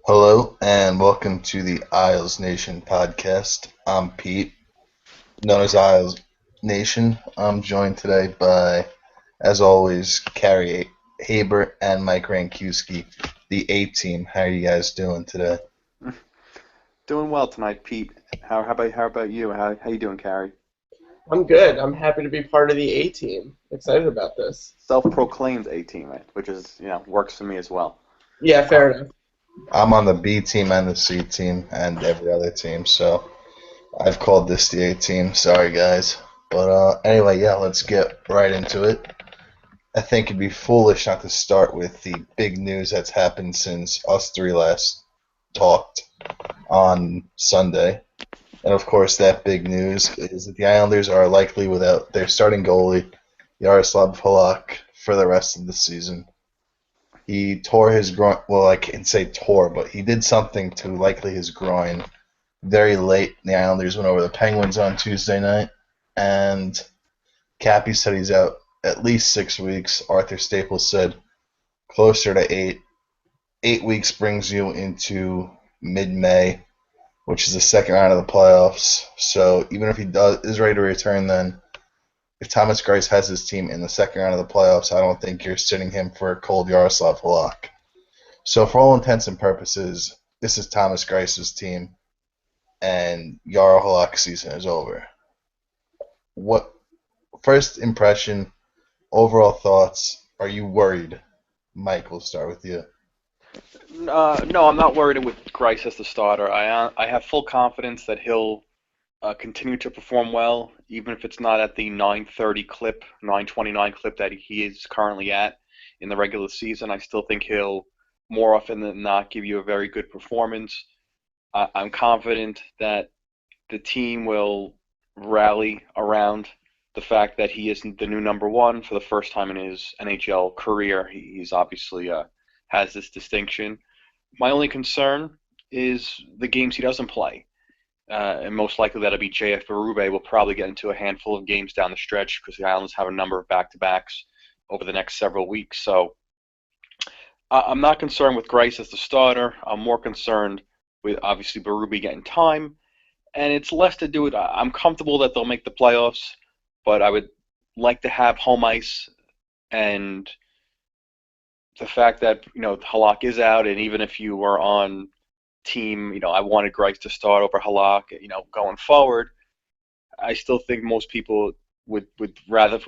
Hello and welcome to the IslesNation Podcast. I'm Pete, known as Isles Nation. I'm joined today by, as always, Carey Haber and Mike Rankiewski, the A team. How are you guys doing today? Doing well tonight, Pete. How about you? How you doing, Carey? I'm good. I'm happy to be part of the A team. Excited about this. Self-proclaimed A teammate, which is works for me as well. Yeah, fair enough. I'm on the B team and the C team and every other team, so I've called this the A team. Sorry, guys. But anyway, yeah, let's get right into it. I think it'd be foolish not to start with the big news that's happened since us three last talked on Sunday. And of course, that big news is that the Islanders are likely without their starting goalie, Yaroslav Halak, for the rest of the season. He tore his groin. Well, I can't say tore, but he did something to likely his groin very late. The Islanders went over the Penguins on Tuesday night, and Cappy said he's out at least 6 weeks. Arthur Staples said closer to 8. 8 weeks brings you into mid-May, which is the second round of the playoffs. So even if he is ready to return, then if Thomas Greiss has his team in the second round of the playoffs, I don't think you're sitting him for a cold Yaroslav Halak. So for all intents and purposes, this is Thomas Greiss's team, and Yaro Halak's season is over. What first impression, overall thoughts? Are you worried? Mike, we'll start with you. No, I'm not worried with Grice as the starter. I have full confidence that he'll continue to perform well, even if it's not at the 930 clip, 929 clip that he is currently at in the regular season. I still think he'll more often than not give you a very good performance. I'm confident that the team will rally around the fact that he is the new number one for the first time in his NHL career. He's obviously has this distinction. My only concern is the games he doesn't play. And most likely that'll be JF Berube. Will probably get into a handful of games down the stretch because the Islanders have a number of back-to-backs over the next several weeks. So I'm not concerned with Grice as the starter. I'm more concerned with obviously Berube getting time. And it's less to do with I'm comfortable that they'll make the playoffs, but I would like to have home ice and the fact that Halak is out, and even if you were on team, I wanted Grice to start over Halak, going forward, I still think most people would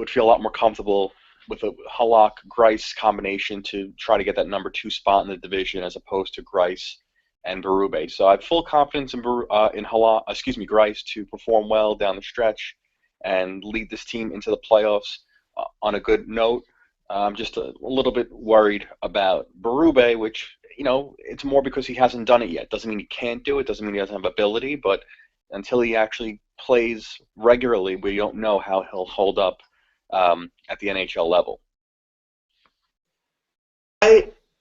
feel a lot more comfortable with a Halak Grice combination to try to get that number 2 spot in the division as opposed to Grice and Berube. So I have full confidence in Grice to perform well down the stretch and lead this team into the playoffs on a good note. I'm just a little bit worried about Berube, which, it's more because he hasn't done it yet. Doesn't mean he can't do it, doesn't mean he doesn't have ability, but until he actually plays regularly, we don't know how he'll hold up at the NHL level.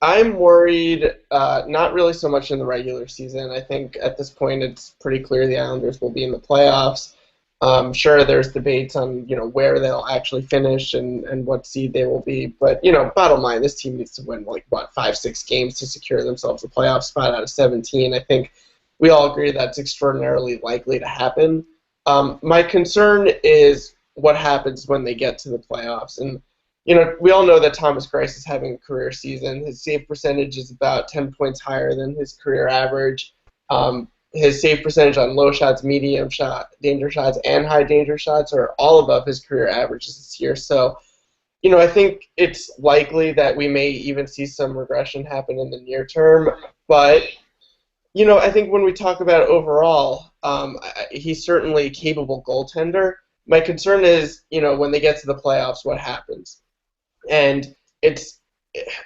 I'm worried, not really so much in the regular season. I think at this point it's pretty clear the Islanders will be in the playoffs. Sure, there's debates on where they'll actually finish and what seed they will be, but bottom line, this team needs to win 5-6 games to secure themselves a playoff spot out of 17. I think we all agree that's extraordinarily likely to happen. My concern is what happens when they get to the playoffs, and we all know that Thomas Greiss is having a career season. His save percentage is about 10 points higher than his career average. His save percentage on low shots, medium shot, danger shots, and high danger shots are all above his career averages this year. So, I think it's likely that we may even see some regression happen in the near term. But, I think when we talk about overall, he's certainly a capable goaltender. My concern is, when they get to the playoffs, what happens? And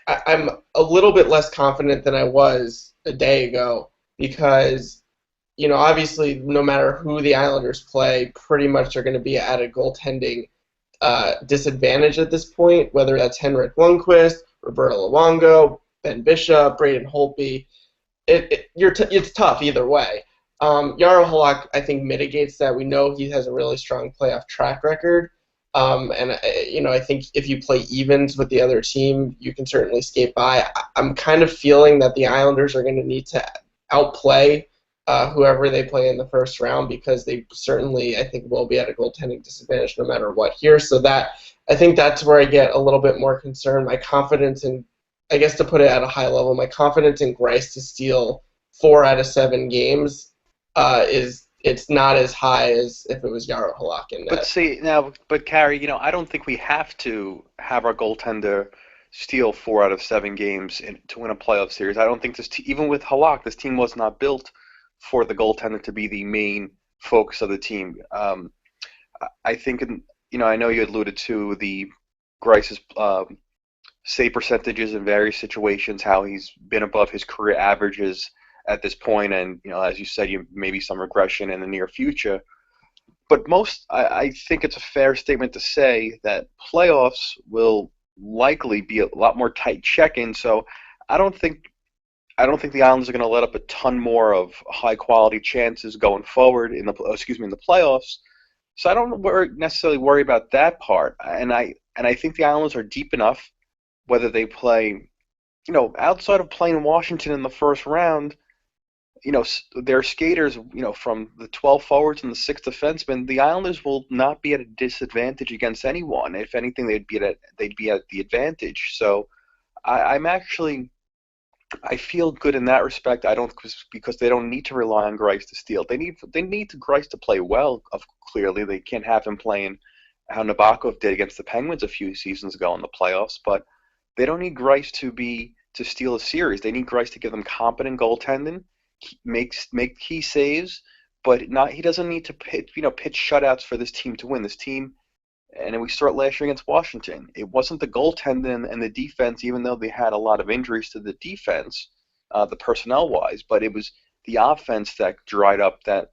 I'm a little bit less confident than I was a day ago because obviously, no matter who the Islanders play, pretty much they're going to be at a goaltending disadvantage at this point, whether that's Henrik Lundqvist, Roberto Luongo, Ben Bishop, Braden Holtby. It's tough either way. Jaro Halak, I think, mitigates that. We know he has a really strong playoff track record. I think if you play evens with the other team, you can certainly skate by. I'm kind of feeling that the Islanders are going to need to outplay whoever they play in the first round because they certainly, I think, will be at a goaltending disadvantage no matter what here. So I think that's where I get a little bit more concerned. My confidence in, I guess to put it at a high level, my confidence in Greiss to steal 4 out of 7 games it's not as high as if it was Yarrow Halak in But net. see now, but Carey, I don't think we have to have our goaltender steal 4 out of 7 games to win a playoff series. I don't think even with Halak, this team was not built for the goaltender to be the main focus of the team. I think, I know you alluded to the Grice's save percentages in various situations, how he's been above his career averages at this point, and as you said, maybe some regression in the near future. But I think it's a fair statement to say that playoffs will likely be a lot more tight check-in. So I don't think the Islanders are going to let up a ton more of high-quality chances going forward in the playoffs. So I don't necessarily worry about that part. And I think the Islanders are deep enough, whether they play, outside of playing Washington in the first round. Their skaters, from the 12 forwards and the 6 defensemen, the Islanders will not be at a disadvantage against anyone. If anything, they'd be at the advantage. So I feel good in that respect. I don't, because they don't need to rely on Greiss to steal. They need Greiss to play well. Clearly, they can't have him playing how Nabokov did against the Penguins a few seasons ago in the playoffs. But they don't need Greiss to steal a series. They need Greiss to give them competent goaltending, make key saves, but not. He doesn't need to pitch shutouts for this team to win. This team, and we start last year against Washington. It wasn't the goaltending and the defense, even though they had a lot of injuries to the defense, the personnel-wise, but it was the offense that dried up. That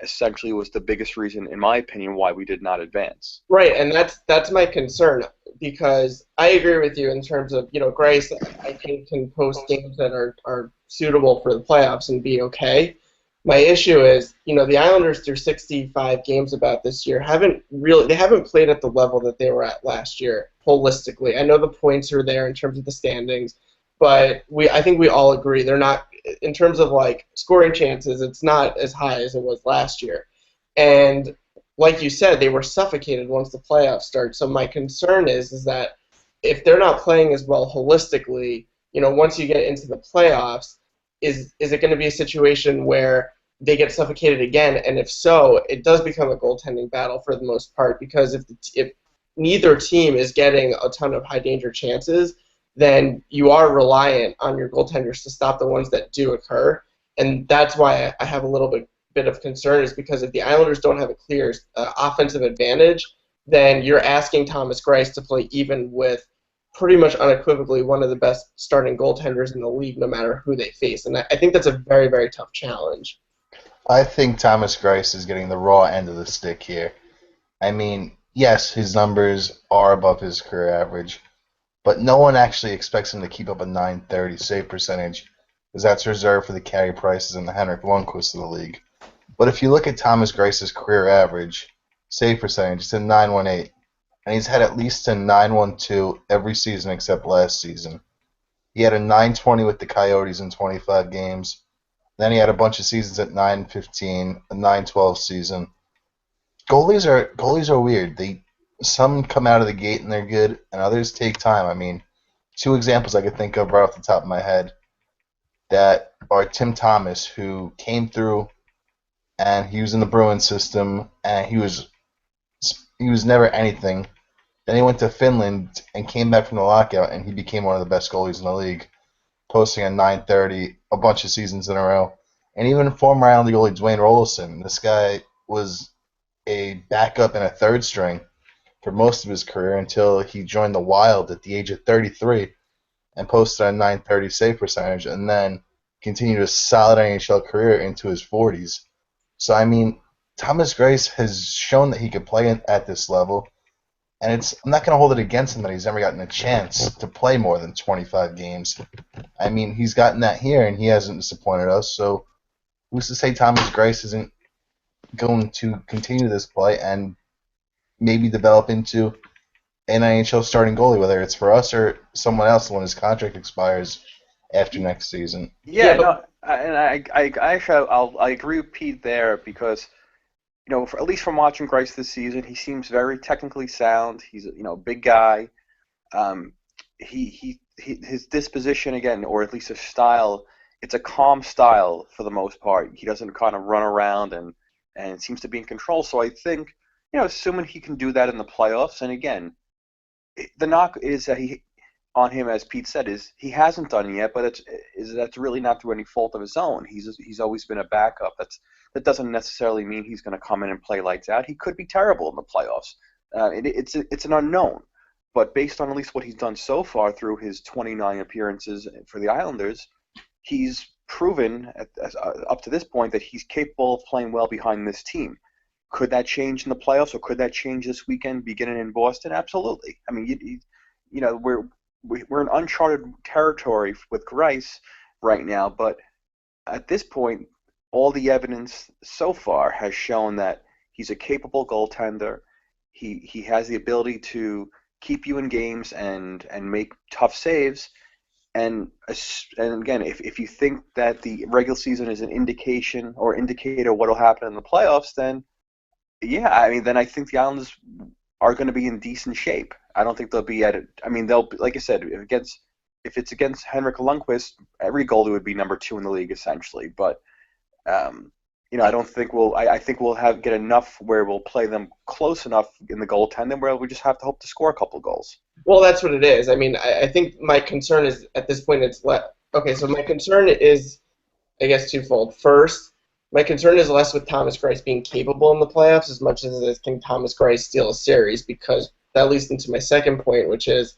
essentially was the biggest reason, in my opinion, why we did not advance. Right, and that's my concern because I agree with you in terms of Greiss. I think can post games that are suitable for the playoffs and be okay. My issue is, the Islanders through 65 games about this year haven't played at the level that they were at last year holistically. I know the points are there in terms of the standings, but I think we all agree they're not, in terms of like scoring chances, it's not as high as it was last year. And like you said, they were suffocated once the playoffs start. So my concern is that if they're not playing as well holistically, once you get into the playoffs, is it going to be a situation where they get suffocated again? And if so, it does become a goaltending battle for the most part, because if neither team is getting a ton of high danger chances, then you are reliant on your goaltenders to stop the ones that do occur. And that's why I have a little bit of concern, is because if the Islanders don't have a clear offensive advantage, then you're asking Thomas Greiss to play even with pretty much unequivocally one of the best starting goaltenders in the league, no matter who they face. And I think that's a very, very tough challenge. I think Thomas Greiss is getting the raw end of the stick here. I mean, yes, his numbers are above his career average, but no one actually expects him to keep up a .930 save percentage, because that's reserved for the Carey Prices and the Henrik Lundqvist of the league. But if you look at Thomas Greiss's career average save percentage, it's a .918, and he's had at least a .912 every season except last season. He had a .920 with the Coyotes in 25 games. Then he had a bunch of seasons at .915, a .912 season. Goalies are weird. Some come out of the gate and they're good, and others take time. I mean, 2 examples I could think of right off the top of my head that are Tim Thomas, who came through and he was in the Bruins system and he was never anything. Then he went to Finland and came back from the lockout, and he became one of the best goalies in the league, posting a .930 a bunch of seasons in a row. And even former Islander goalie Dwayne Rolison, this guy was a backup and a third string for most of his career until he joined the Wild at the age of 33 and posted a .930 save percentage, and then continued a solid NHL career into his 40s. So, I mean, Thomas Greiss has shown that he could play at this level, and I'm not going to hold it against him that he's never gotten a chance to play more than 25 games. I mean, he's gotten that here, and he hasn't disappointed us, so who's to say Thomas Greiss isn't going to continue this play and maybe develop into an NHL starting goalie, whether it's for us or someone else when his contract expires after next season. Yeah, Yeah, but no, and I actually I agree with Pete there because at least from watching Grice this season, he seems very technically sound. He's a big guy. Um, his disposition again, or at least his style, it's a calm style for the most part. He doesn't kind of run around and seems to be in control. So I think assuming he can do that in the playoffs, and again, the knock is that he on him, as Pete said, is he hasn't done it yet, but that's really not through any fault of his own. He's always been a backup. That doesn't necessarily mean he's going to come in and play lights out. He could be terrible in the playoffs. It's an unknown, but based on at least what he's done so far through his 29 appearances for the Islanders, he's proven up to this point that he's capable of playing well behind this team. Could that change in the playoffs, or could that change this weekend, beginning in Boston? Absolutely. I mean, we're in uncharted territory with Grice right now, but at this point, all the evidence so far has shown that he's a capable goaltender. He has the ability to keep you in games and make tough saves. And again, if you think that the regular season is an indication or indicator of what will happen in the playoffs, then yeah, I mean, then I think the Islanders are going to be in decent shape. I don't think they'll be at it. I mean, they'll, like I said, if it's against Henrik Lundqvist, every goalie would be number 2 in the league essentially. But I don't think I think we'll get enough where we'll play them close enough in the goaltending where we just have to hope to score a couple goals. Well, that's what it is. I mean, I think my concern is at this point okay. So my concern is, I guess, twofold. First, my concern is less with Thomas Greiss being capable in the playoffs as much as it is can Thomas Greiss steal a series, because that leads into my second point, which is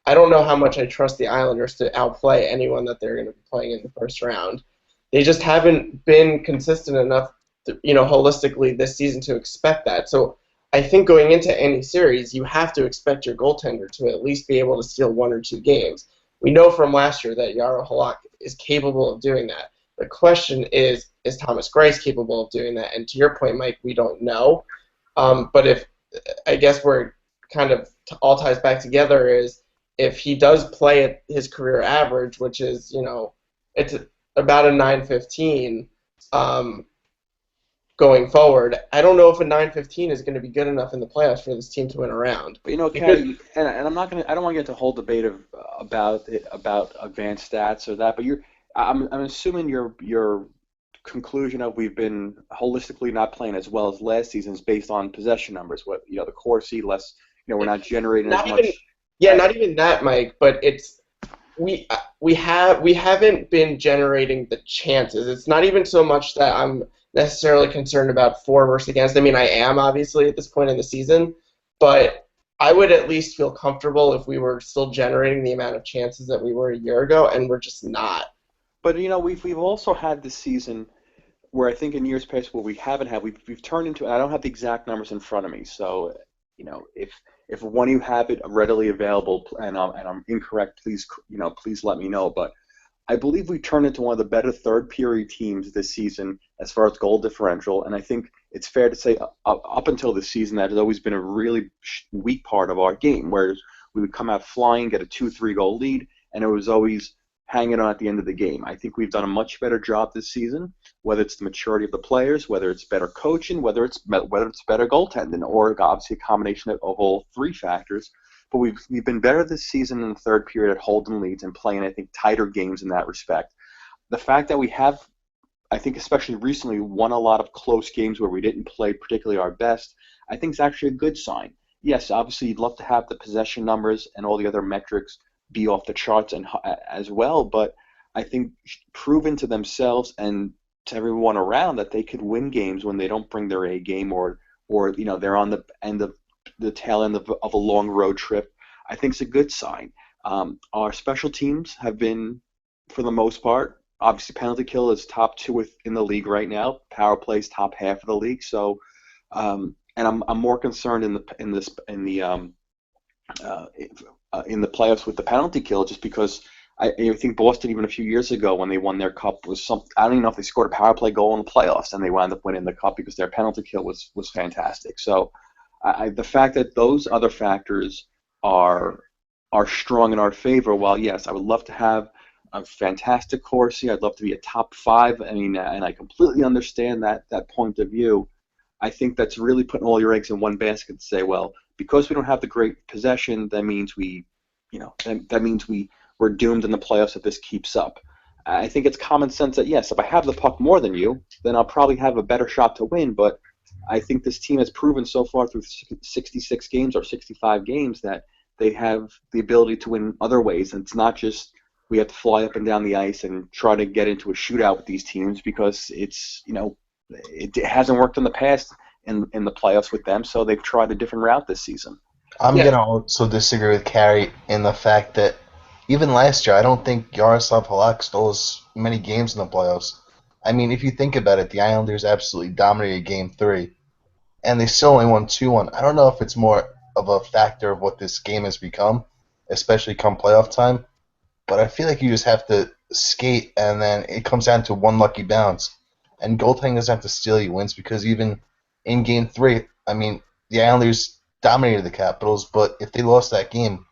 I don't know how much I trust the Islanders to outplay anyone that they're going to be playing in the first round. They just haven't been consistent enough, holistically this season to expect that. So I think going into any series, you have to expect your goaltender to at least be able to steal 1 or 2 games. We know from last year that Jaro Halak is capable of doing that. The question is Thomas Greiss capable of doing that? And to your point, Mike, we don't know. But I guess where kind of all ties back together is if he does play at his career average, which is, it's about a 915 going forward, I don't know if a 915 is going to be good enough in the playoffs for this team to win a round. But Carey, and I don't want to get into a whole debate about advanced stats or that, but I'm assuming your conclusion of we've been holistically not playing as well as last season is based on possession numbers. What the Corsi less, we're not generating as much. Yeah, not even that, Mike. But it's we haven't been generating the chances. It's not even so much that I'm necessarily concerned about for versus against. I mean, I am obviously at this point in the season, but I would at least feel comfortable if we were still generating the amount of chances that we were a year ago, and we're just not. But we've also had this season where I think in years past where we haven't had, we've turned into, and I don't have the exact numbers in front of me, so if one of you have it readily available and I'm incorrect, please let me know. But I believe we turned into one of the better third period teams this season as far as goal differential, and I think it's fair to say up until this season that has always been a really weak part of our game, whereas we would come out flying, get a 2-3 goal lead, and it was always hanging on at the end of the game. I think we've done a much better job this season, whether it's the maturity of the players, whether it's better coaching, whether it's better goaltending, or obviously a combination of all 3 factors. But we've been better this season in the third period at holding leads and playing, I think, tighter games in that respect. The fact that we have, I think especially recently, won a lot of close games where we didn't play particularly our best, I think is actually a good sign. Yes, obviously you'd love to have the possession numbers and all the other metrics be off the charts and as well, but I think proven to themselves and to everyone around that they could win games when they don't bring their A game or they're on the end of the tail end of a long road trip, I think it's a good sign. Our special teams have been, for the most part, obviously penalty kill is top 2 in the league right now. Power play is top half of the league. So, and I'm more concerned in the playoffs with the penalty kill, just because I think Boston, even a few years ago when they won their cup, was I don't even know if they scored a power play goal in the playoffs and they wound up winning the cup because their penalty kill was fantastic. So the fact that those other factors are strong in our favor, while yes, I would love to have a fantastic Corsi, I'd love to be a top 5. I mean, and I completely understand that point of view. I think that's really putting all your eggs in one basket to say, well, because we don't have the great possession, that means that means we're doomed in the playoffs if this keeps up. I think it's common sense that yes, if I have the puck more than you, then I'll probably have a better shot to win. But I think this team has proven so far through 66 games or 65 games that they have the ability to win other ways. And it's not just we have to fly up and down the ice and try to get into a shootout with these teams, because it hasn't worked in the past in the playoffs with them. So they've tried a different route this season. I'm going to also disagree with Carey in the fact that even last year, I don't think Yaroslav Halak stole as many games in the playoffs. I mean, if you think about it, the Islanders absolutely dominated Game 3, and they still only won 2-1. I don't know if it's more of a factor of what this game has become, especially come playoff time, but I feel like you just have to skate, and then it comes down to one lucky bounce. And goaltending doesn't have to steal you wins, because even in Game 3, I mean, the Islanders dominated the Capitals, but if they lost that game,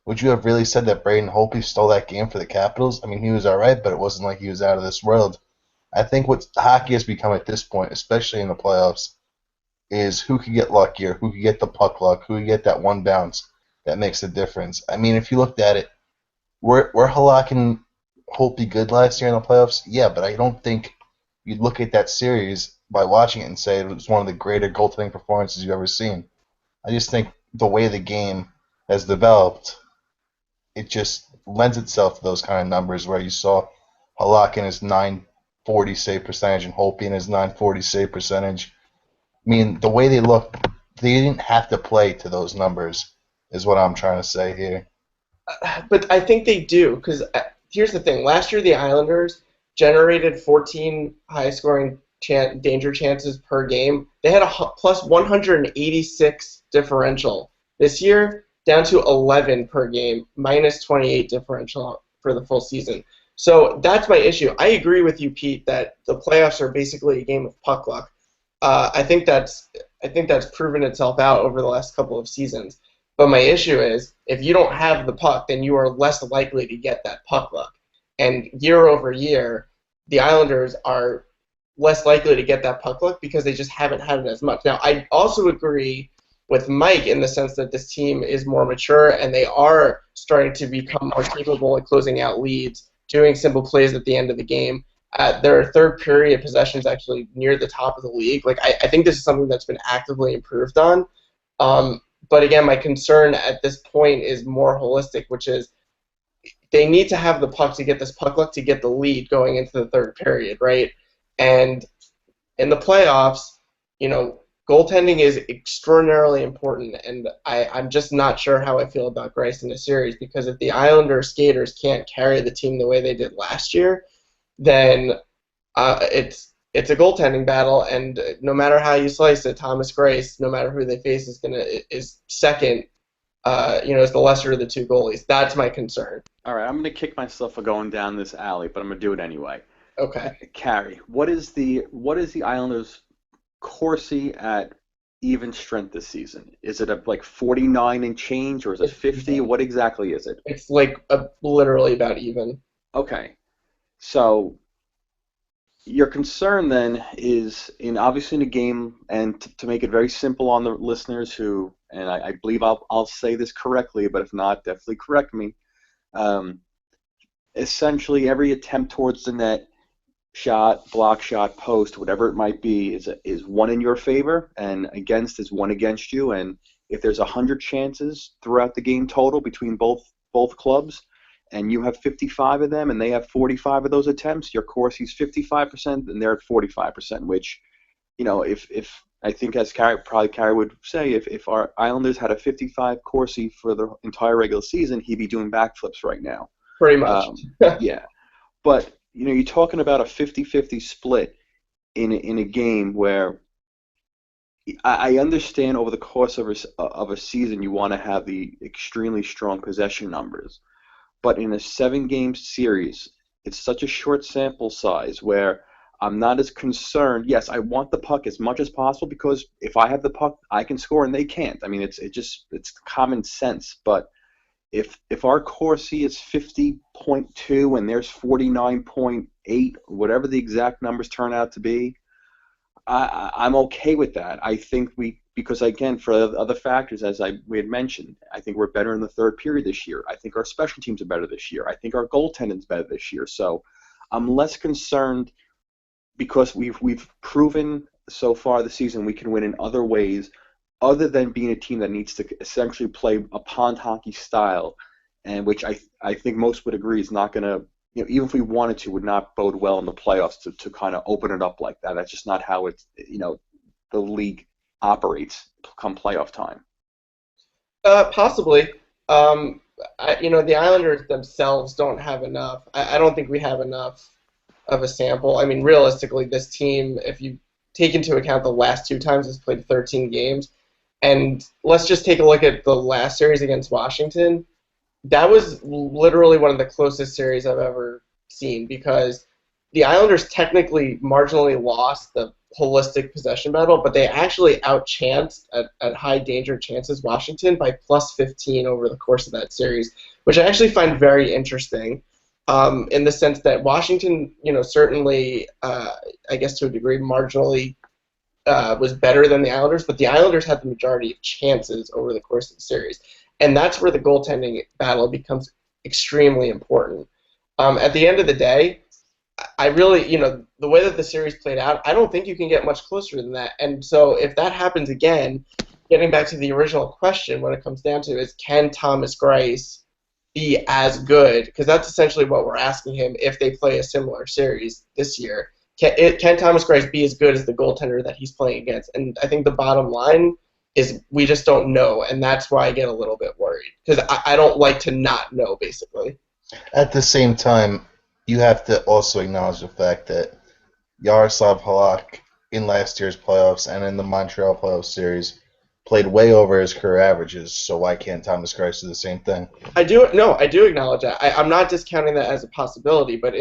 would you have really said that Braden Holtby stole that game for the Capitals? I mean, he was all right, but it wasn't like he was out of this world. I think what hockey has become at this point, especially in the playoffs, is who could get luckier, who could get the puck luck, who could get that one bounce that makes a difference. I mean, if you looked at it, were Halak and Holtby good last year in the playoffs? Yeah, but I don't think you'd look at that series by watching it and say it was one of the greater goaltending performances you've ever seen. I just think the way the game has developed, it just lends itself to those kind of numbers where you saw Halak in his .940 save percentage and Holtby in his .940 save percentage. I mean, the way they look, they didn't have to play to those numbers, is what I'm trying to say here. But I think they do, because here's the thing. Last year, the Islanders generated 14 high-scoring danger chances per game. They had a plus 186 differential. This year, down to 11 per game, minus 28 differential for the full season. So that's my issue. I agree with you, Pete, that the playoffs are basically a game of puck luck. I think that's proven itself out over the last couple of seasons. But my issue is, if you don't have the puck, then you are less likely to get that puck luck. And year over year, the Islanders are less likely to get that puck luck because they just haven't had it as much. Now, I also agree with Mike in the sense that this team is more mature and they are starting to become more capable at closing out leads, doing simple plays at the end of the game. Their third period possessions actually near the top of the league. Like I think this is something that's been actively improved on. But again, my concern at this point is more holistic, which is they need to have the puck to get this puck luck to get the lead going into the third period, right? And in the playoffs, goaltending is extraordinarily important, and I'm just not sure how I feel about Greiss in this series, because if the Islanders skaters can't carry the team the way they did last year, then it's a goaltending battle, and no matter how you slice it, Thomas Greiss, no matter who they face, is second. Is the lesser of the two goalies. That's my concern. All right, I'm going to kick myself for going down this alley, but I'm going to do it anyway. Okay. Carey, what is the Islanders' Corsi at even strength this season? Is it like 49 and change, or is it 50? What exactly is it? It's like literally about even. Okay. So your concern then is obviously in a game, and to make it very simple on the listeners who, and I believe I'll say this correctly, but if not, definitely correct me. Essentially, every attempt towards the net, shot, block shot, post, whatever it might be, is one in your favor, and against is one against you. And if there's 100 chances throughout the game total between both clubs, and you have 55 of them, and they have 45 of those attempts, your Corsi's 55%, and they're at 45%. Which, if I think, as Carey would say, if our Islanders had a 55 Corsi for the entire regular season, he'd be doing backflips right now. Pretty much. Yeah, but you're talking about a 50-50 split in a game where I understand over the course of a season you want to have the extremely strong possession numbers, but in a 7-game series, it's such a short sample size where I'm not as concerned. Yes, I want the puck as much as possible because if I have the puck, I can score and they can't. I mean, it's common sense. But if our Corsi is 50.2 and there's 49.8, whatever the exact numbers turn out to be, I'm okay with that. I think because again, for other factors, as we had mentioned, I think we're better in the third period this year. I think our special teams are better this year. I think our goaltending is better this year. So I'm less concerned because we've proven so far this season we can win in other ways, other than being a team that needs to essentially play a pond hockey style, and which I think most would agree is not going to, even if we wanted to, would not bode well in the playoffs to kind of open it up like that. That's just not how it's, the league operates come playoff time. Possibly. The Islanders themselves don't have enough. I don't think we have enough of a sample. I mean, realistically, this team, if you take into account the last two times it's played 13 games, and let's just take a look at the last series against Washington. That was literally one of the closest series I've ever seen because the Islanders technically marginally lost the holistic possession battle, but they actually outchanced at high danger chances Washington by plus 15 over the course of that series, which I actually find very interesting. In the sense that Washington, certainly, I guess to a degree, marginally was better than the Islanders, but the Islanders had the majority of chances over the course of the series. And that's where the goaltending battle becomes extremely important. At the end of the day, I really, the way that the series played out, I don't think you can get much closer than that. And so if that happens again, getting back to the original question, what it comes down to is, can Thomas Greiss be as good? Because that's essentially what we're asking him if they play a similar series this year. Can Thomas Greiss be as good as the goaltender that he's playing against? And I think the bottom line is we just don't know, and that's why I get a little bit worried. Because I don't like to not know, basically. At the same time, you have to also acknowledge the fact that Yaroslav Halak in last year's playoffs and in the Montreal playoff series played way over his career averages, so why can't Thomas Greiss do the same thing? I do acknowledge that. I'm not discounting that as a possibility, but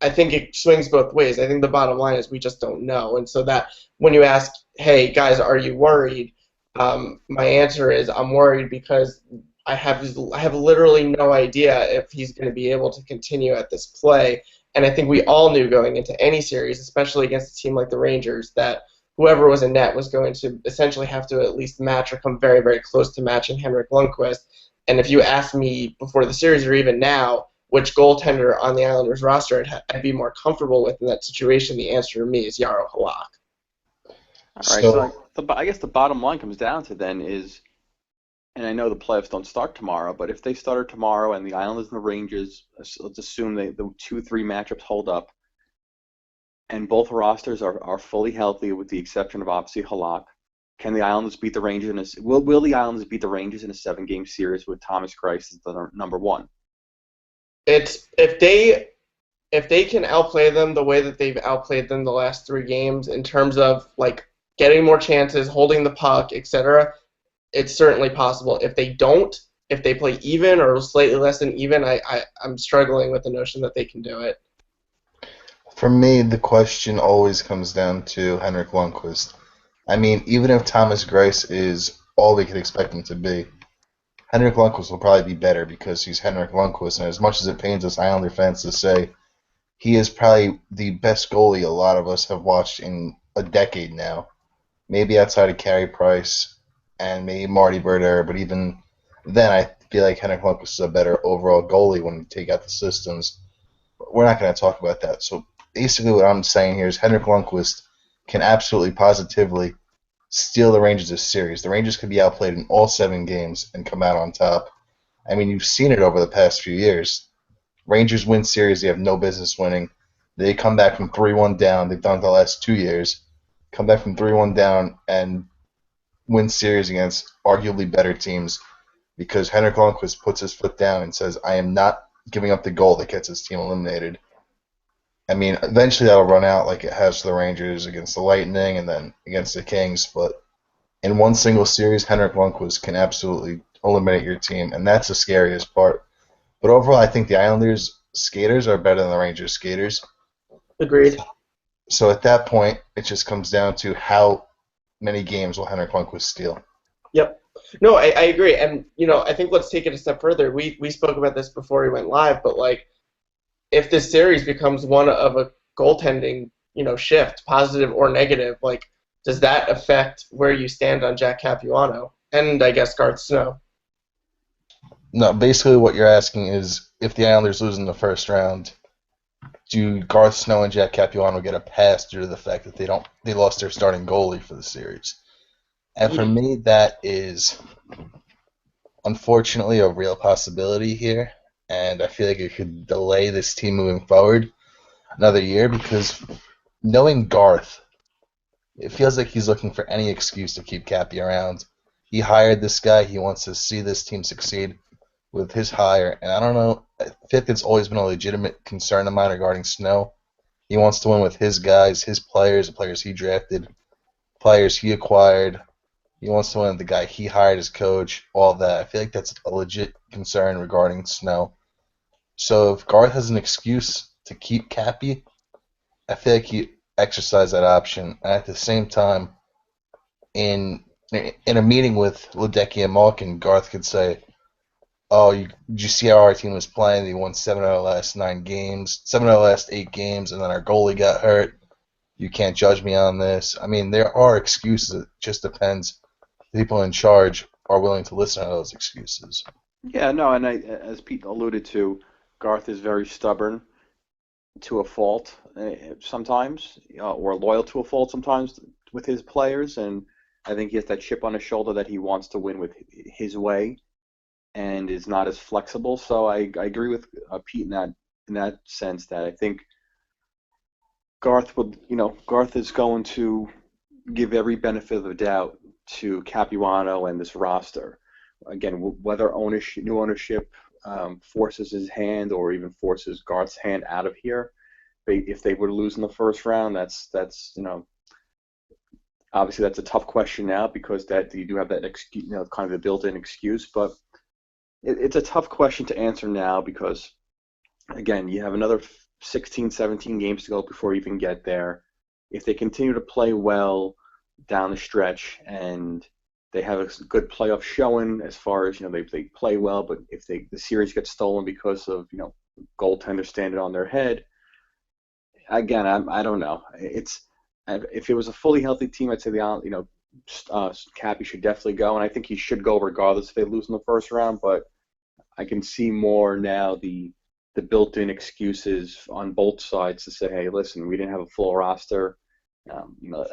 I think it swings both ways. I think the bottom line is we just don't know. And so that when you ask, hey, guys, are you worried? My answer is I'm worried because I have literally no idea if he's going to be able to continue at this play. And I think we all knew going into any series, especially against a team like the Rangers, that whoever was in net was going to essentially have to at least match or come very, very close to matching Henrik Lundqvist. And if you ask me before the series or even now, which goaltender on the Islanders roster I'd be more comfortable with in that situation, the answer to me is Jaro Halak. All right, so I guess the bottom line comes down to then is, and I know the playoffs don't start tomorrow, but if they started tomorrow and the Islanders and the Rangers, let's assume the 2-3 matchups hold up, and both rosters are fully healthy with the exception of obviously Halak, can the Islanders beat the Rangers will the Islanders beat the Rangers in a 7-game series with Thomas Greiss as the number one? It's if they can outplay them the way that they've outplayed them the last 3 games in terms of like getting more chances, holding the puck, etc., it's certainly possible. If they don't, if they play even or slightly less than even, I'm struggling with the notion that they can do it. For me, the question always comes down to Henrik Lundqvist. I mean, even if Thomas Greiss is all we could expect him to be, Henrik Lundqvist will probably be better because he's Henrik Lundqvist, and as much as it pains us Islander fans to say, he is probably the best goalie a lot of us have watched in a decade now. Maybe outside of Carey Price and maybe Marty Brodeur, but even then I feel like Henrik Lundqvist is a better overall goalie when you take out the systems. But we're not going to talk about that. So basically what I'm saying here is Henrik Lundqvist can absolutely positively steal the Rangers this series. The Rangers could be outplayed in all 7 games and come out on top. I mean, you've seen it over the past few years. Rangers win series they have no business winning. They come back from 3-1 down. They've done it the last 2 years. Come back from 3-1 down and win series against arguably better teams because Henrik Lundqvist puts his foot down and says, I am not giving up the goal that gets his team eliminated. I mean, eventually that'll run out like it has for the Rangers against the Lightning and then against the Kings, but in one single series, Henrik Lundqvist can absolutely eliminate your team, and that's the scariest part. But overall, I think the Islanders skaters are better than the Rangers skaters. Agreed. So at that point, it just comes down to how many games will Henrik Lundqvist steal. Yep. No, I agree. And, I think let's take it a step further. We spoke about this before we went live, but, like, if this series becomes one of a goaltending, shift, positive or negative, like, does that affect where you stand on Jack Capuano and, I guess, Garth Snow? No, basically what you're asking is if the Islanders lose in the first round, do Garth Snow and Jack Capuano get a pass due to the fact that they lost their starting goalie for the series? And for me, that is unfortunately a real possibility here, and I feel like it could delay this team moving forward another year because knowing Garth, it feels like he's looking for any excuse to keep Cappy around. He hired this guy. He wants to see this team succeed with his hire, and I don't know. I feel like it's always been a legitimate concern of mine regarding Snow. He wants to win with his guys, his players, the players he drafted, players he acquired. He wants to win with the guy he hired as coach, all that. I feel like that's a legit concern regarding Snow. So if Garth has an excuse to keep Cappy, I feel like he exercised that option. And at the same time, in a meeting with Ledecky and Malkin, Garth could say, "Oh, did you see how our team was playing? They won 7 out of the last 9 games, 7 out of the last 8 games, and then our goalie got hurt. You can't judge me on this." I mean, there are excuses. It just depends. People in charge are willing to listen to those excuses. Yeah, no, and as Pete alluded to, Garth is very stubborn to a fault sometimes, or loyal to a fault sometimes with his players, and I think he has that chip on his shoulder that he wants to win with his way, and is not as flexible. So I agree with Pete in that sense that I think Garth is going to give every benefit of the doubt to Capuano and this roster. Again, whether new ownership forces his hand or even forces Garth's hand out of here, if they were to lose in the first round, that's obviously that's a tough question now because that you do have that excuse, kind of a built-in excuse, but it's a tough question to answer now because again, you have another 16, 17 games to go before you even get there. If they continue to play well down the stretch and they have a good playoff showing as far as they play well, but if the series gets stolen because of goaltenders standing on their head, again I don't know. If it was a fully healthy team, I'd say Cappy should definitely go, and I think he should go regardless if they lose in the first round. But I can see more now the built-in excuses on both sides to say, hey, listen, we didn't have a full roster.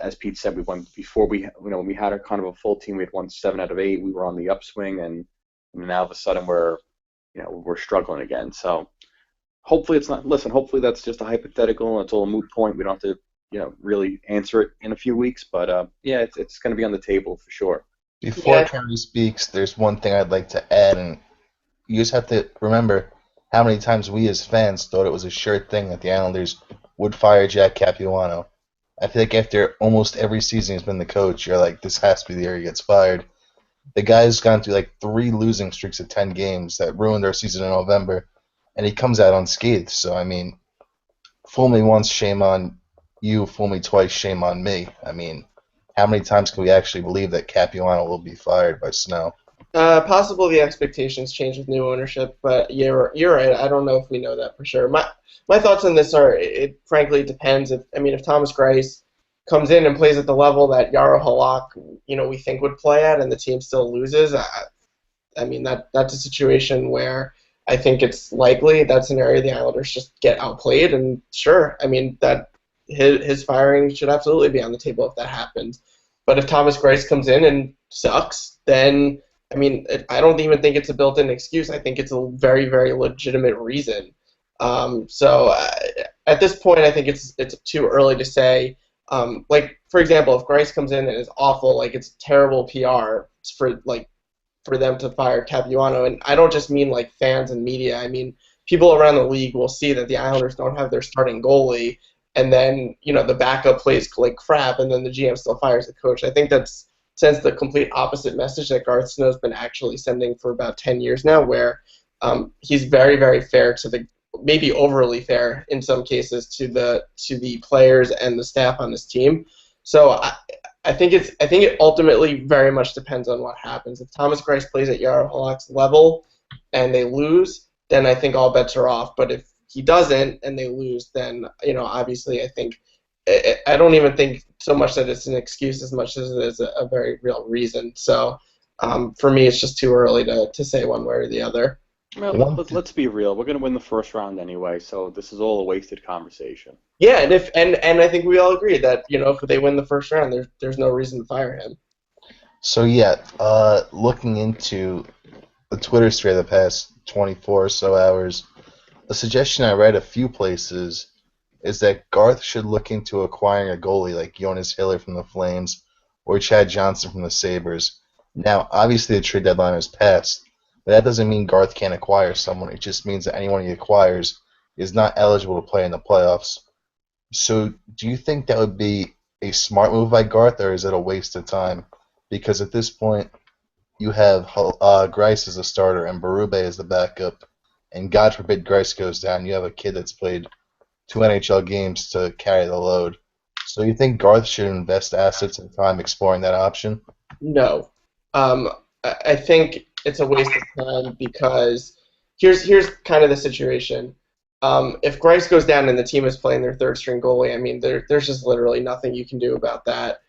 As Pete said, we won before when we had a kind of a full team. We had won 7 out of 8. We were on the upswing, and now all of a sudden we're struggling again. So hopefully it's not. Listen, hopefully that's just a hypothetical. It's all a moot point. We don't have to really answer it in a few weeks. But yeah, it's going to be on the table for sure. Before Carey speaks, there's one thing I'd like to add, and you just have to remember how many times we as fans thought it was a sure thing that the Islanders would fire Jack Capuano. I feel like after almost every season he's been the coach, you're like, this has to be the year he gets fired. The guy's gone through like 3 losing streaks of 10 games that ruined our season in November, and he comes out unscathed. So, I mean, fool me once, shame on you. Fool me twice, shame on me. I mean, how many times can we actually believe that Capuano will be fired by Snow? Possibly the expectations change with new ownership, but you're right. I don't know if we know that for sure. My thoughts on this are, it frankly depends. If Thomas Greiss comes in and plays at the level that Jaro Halak, we think would play at, and the team still loses, that's a situation where I think it's likely that scenario the Islanders just get outplayed, and sure, that his firing should absolutely be on the table if that happens. But if Thomas Greiss comes in and sucks, then I don't even think it's a built-in excuse. I think it's a very, very legitimate reason. So at this point, I think it's too early to say. For example, if Greiss comes in and is awful, it's terrible PR for them to fire Capuano, and I don't just mean fans and media. I mean people around the league will see that the Islanders don't have their starting goalie, and then the backup plays like crap, and then the GM still fires the coach. I think that's sends the complete opposite message that Garth Snow's been actually sending for about 10 years now, where he's very, very fair to maybe overly fair in some cases to the players and the staff on this team. So I think it ultimately very much depends on what happens. If Thomas Greiss plays at Jaro Halak's level and they lose, then I think all bets are off. But if he doesn't and they lose, then obviously I think I don't even think so much that it's an excuse as much as it is a very real reason. So for me, it's just too early to say one way or the other. Well, let's be real. We're going to win the first round anyway, so this is all a wasted conversation. Yeah, and I think we all agree that if they win the first round, there's no reason to fire him. So yeah, looking into the Twitter thread the past 24 or so hours, a suggestion I read a few places is that Garth should look into acquiring a goalie like Jonas Hiller from the Flames or Chad Johnson from the Sabres. Now, obviously the trade deadline has passed, but that doesn't mean Garth can't acquire someone. It just means that anyone he acquires is not eligible to play in the playoffs. So do you think that would be a smart move by Garth, or is it a waste of time? Because at this point, you have Greiss as a starter and Berube as the backup, and God forbid Greiss goes down, you have a kid that's played 2 NHL games to carry the load. So you think Garth should invest assets and time exploring that option? No. I think it's a waste of time because here's kind of the situation. If Greiss goes down and the team is playing their third string goalie, I mean, there's just literally nothing you can do about that.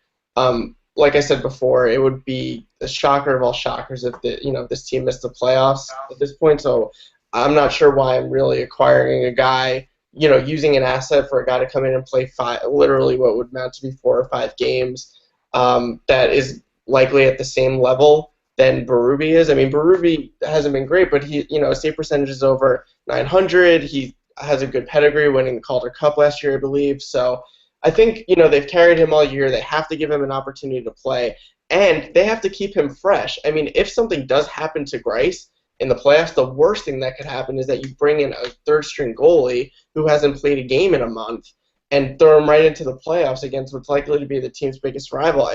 Like I said before, it would be a shocker of all shockers if this team missed the playoffs at this point. So I'm not sure why I'm really acquiring a guy, using an asset for a guy to come in and play literally what would amount to be 4 or 5 games, that is likely at the same level than Berube is. I mean, Berube hasn't been great, but his save percentage is over 900. He has a good pedigree, winning the Calder Cup last year, I believe. So I think, they've carried him all year. They have to give him an opportunity to play, and they have to keep him fresh. I mean, if something does happen to Greiss in the playoffs, the worst thing that could happen is that you bring in a third-string goalie who hasn't played a game in a month and throw him right into the playoffs against what's likely to be the team's biggest rival.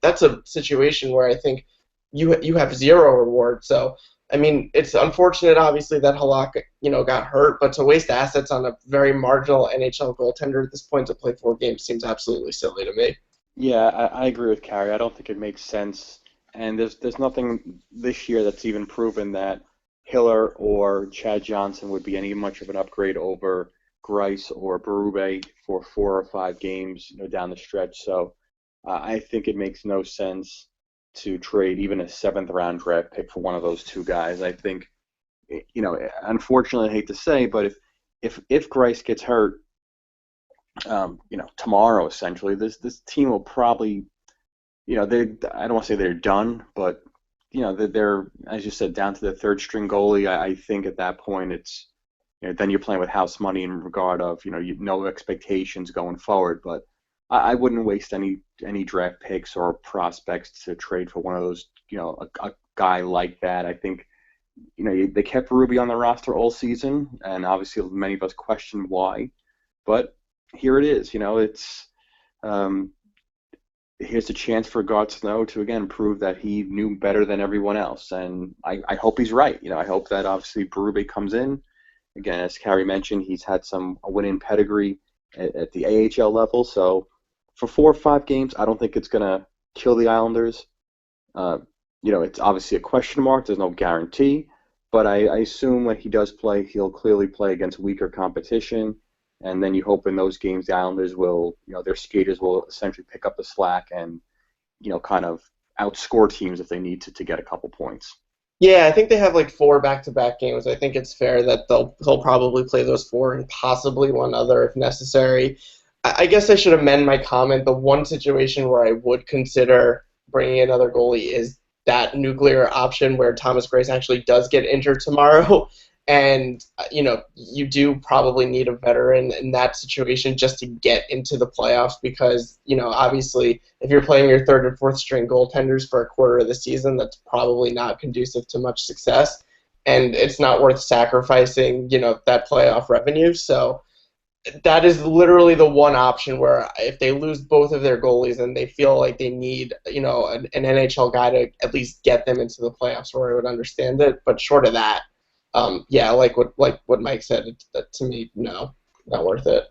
That's a situation where I think you have zero reward. So, I mean, it's unfortunate, obviously, that Halak, got hurt, but to waste assets on a very marginal NHL goaltender at this point to play 4 games seems absolutely silly to me. Yeah, I agree with Carey. I don't think it makes sense. And there's nothing this year that's even proven that Hiller or Chad Johnson would be any much of an upgrade over Greiss or Berube for 4 or 5 games, down the stretch. So I think it makes no sense to trade even a 7th-round draft pick for one of those 2 guys. I think, unfortunately, I hate to say, but if Greiss gets hurt, tomorrow essentially, this team will probably, I don't want to say they're done, but they're, as you said, down to the third-string goalie. I think at that point it's, then you're playing with house money in regard of, no expectations going forward. But I wouldn't waste any draft picks or prospects to trade for one of those, a guy like that. I think, they kept Berube on the roster all season, and obviously many of us questioned why. But here it is. It's here's a chance for Garth Snow to again prove that he knew better than everyone else, and I hope he's right. I hope that obviously Berube comes in. Again, as Carey mentioned, he's had a winning pedigree at the AHL level, so for 4 or 5 games, I don't think it's going to kill the Islanders. It's obviously a question mark. There's no guarantee, but I assume when he does play, he'll clearly play against weaker competition, and then you hope in those games the Islanders will, their skaters will essentially pick up the slack and, kind of outscore teams if they need to get a couple points. Yeah, I think they have 4 back-to-back games. I think it's fair that they'll probably play those 4 and possibly one other if necessary. I guess I should amend my comment. The one situation where I would consider bringing another goalie is that nuclear option where Thomas Greiss actually does get injured tomorrow. And, you do probably need a veteran in that situation just to get into the playoffs because, obviously, if you're playing your 3rd and 4th string goaltenders for a quarter of the season, that's probably not conducive to much success. And it's not worth sacrificing, that playoff revenue. So that is literally the one option where if they lose both of their goalies and they feel like they need, an NHL guy to at least get them into the playoffs, where I would understand it. But short of that, yeah, like what Mike said, to me, no, not worth it.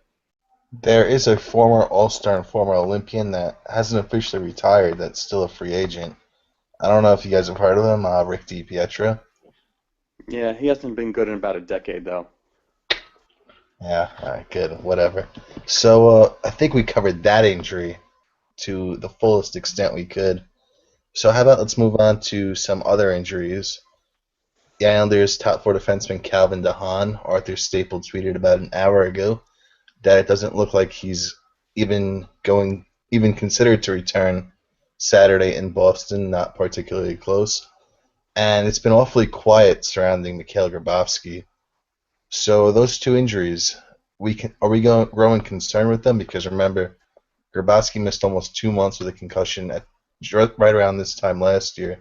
There is a former All-Star and former Olympian that hasn't officially retired that's still a free agent. I don't know if you guys have heard of him, Rick DiPietro. Yeah, he hasn't been good in about a decade though. Yeah, all right, good, whatever. So I think we covered that injury to the fullest extent we could. So how about let's move on to some other injuries. The Islanders' top four defenseman Calvin DeHaan, Arthur Staple tweeted about an hour ago that it doesn't look like he's even considered to return Saturday in Boston, not particularly close. And it's been awfully quiet surrounding Mikhail Grabovski. So those two injuries, are we growing concerned with them? Because remember, Grabowski missed almost 2 months with a concussion right around this time last year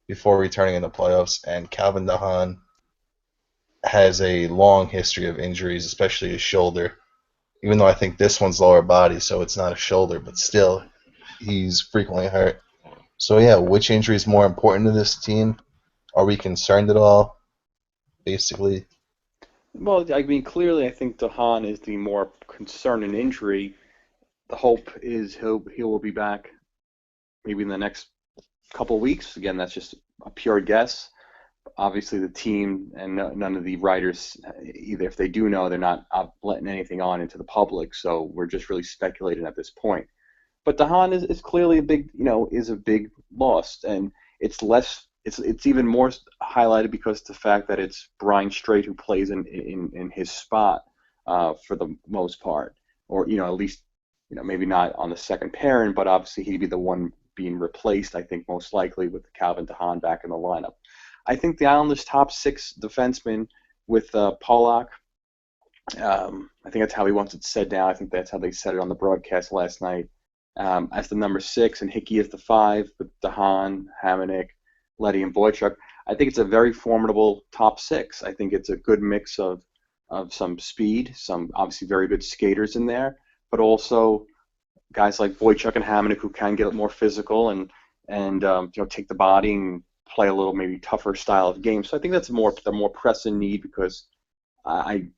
before returning in the playoffs, and Calvin DeHaan has a long history of injuries, especially his shoulder. Even though I think this one's lower body, so it's not a shoulder, but still, he's frequently hurt. So yeah, which injury is more important to this team? Are we concerned at all? Basically, Well, I mean, clearly, I think Dahan is the more concerning injury. The hope is he will be back maybe in the next couple of weeks. Again, that's just a pure guess. Obviously, the team and none of the writers, either if they do know, they're not letting anything on into the public. So we're just really speculating at this point. But Dahan is clearly a big, is a big loss, and it's less. It's even more highlighted because of the fact that it's Brian Strait who plays in his spot for the most part, or at least maybe not on the second pairing, but obviously he'd be the one being replaced. I think most likely with Calvin DeHaan back in the lineup. I think the Islanders' top six defensemen with Pollock. I think that's how he wants it said now. I think that's how they said it on the broadcast last night. As the number 6, and Hickey is the 5 with DeHaan, Hamonic, Leddy, and Boychuk. I think it's a very formidable top 6. I think it's a good mix of some speed, some obviously very good skaters in there, but also guys like Boychuk and Hamonic who can get more physical and take the body and play a little maybe tougher style of game. So I think that's the more pressing need because I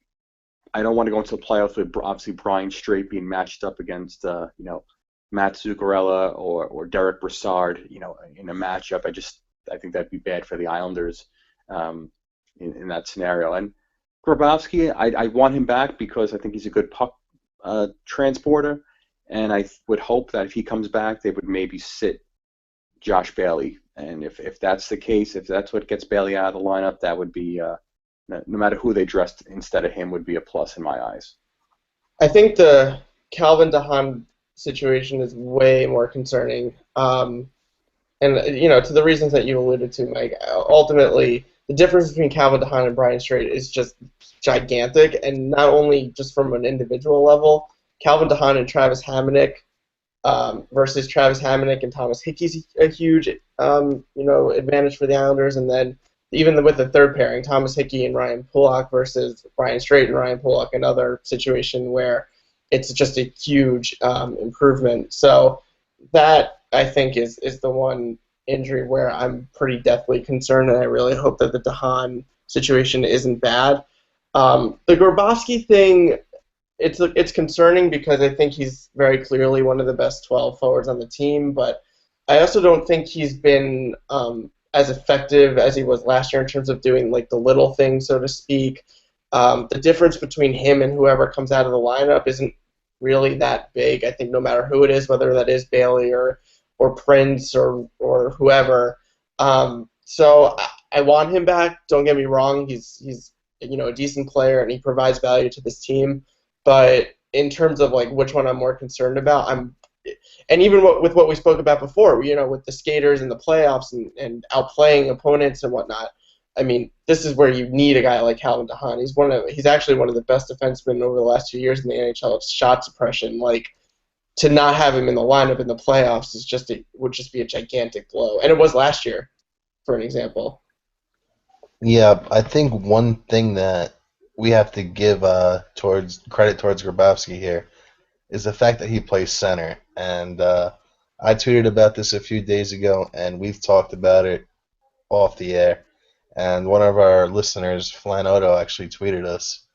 don't want to go into the playoffs with obviously Brian Strait being matched up against Matt Zuccarello or Derek Brassard in a matchup. I think that'd be bad for the Islanders in that scenario. And Grabowski, I want him back because I think he's a good puck transporter, and I would hope that if he comes back, they would maybe sit Josh Bailey. And if that's the case, if that's what gets Bailey out of the lineup, that would be no matter who they dressed instead of him would be a plus in my eyes. I think the Calvin DeHaan situation is way more concerning. And to the reasons that you alluded to, Mike, ultimately the difference between Calvin DeHaan and Brian Strait is just gigantic, and not only just from an individual level. Calvin DeHaan and Travis Hamonic versus Travis Hamonic and Thomas Hickey's a huge advantage for the Islanders, and then even with the third pairing, Thomas Hickey and Ryan Pulock versus Brian Strait and Ryan Pulock, another situation where it's just a huge improvement. So that, I think, is the one injury where I'm pretty deathly concerned, and I really hope that the DeHaan situation isn't bad. The Grabowski thing, it's concerning because I think he's very clearly one of the best 12 forwards on the team, but I also don't think he's been as effective as he was last year in terms of doing like the little things, so to speak. The difference between him and whoever comes out of the lineup isn't really that big. I think no matter who it is, whether that is Bailey or Prince or whoever. So I want him back. Don't get me wrong. He's a decent player and he provides value to this team. But in terms of like which one I'm more concerned about, and even with what we spoke about before, with the skaters and the playoffs and outplaying opponents and whatnot. I mean, this is where you need a guy like Calvin DeHaan. He's actually one of the best defensemen over the last 2 years in the NHL of shot suppression. Like, to not have him in the lineup in the playoffs would just be a gigantic blow. And it was last year, for an example. yeah, I think one thing that we have to give credit towards Grabowski here is the fact that he plays center. And I tweeted about this a few days ago, and we've talked about it off the air. And one of our listeners, Flanoto, actually tweeted us,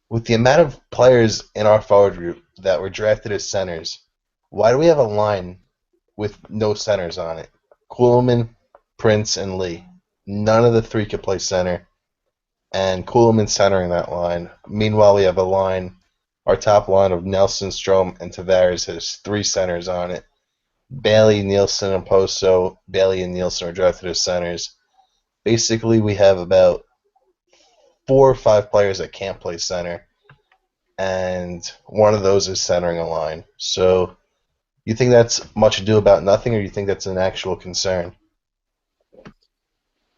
with the amount of players in our forward group that were drafted as centers, why do we have a line with no centers on it? Kuhlman, Prince, and Lee. None of the three could play center, and Kuhlman centering that line. Meanwhile, we have a line, our top line of Nelson, Strome, and Tavares has three centers on it. Bailey, Nielsen, and Poso. Bailey and Nielsen are drafted as centers. Basically, we have about 4 or 5 players that can't play center, and one of those is centering a line. So, you think that's much ado about nothing, or you think that's an actual concern?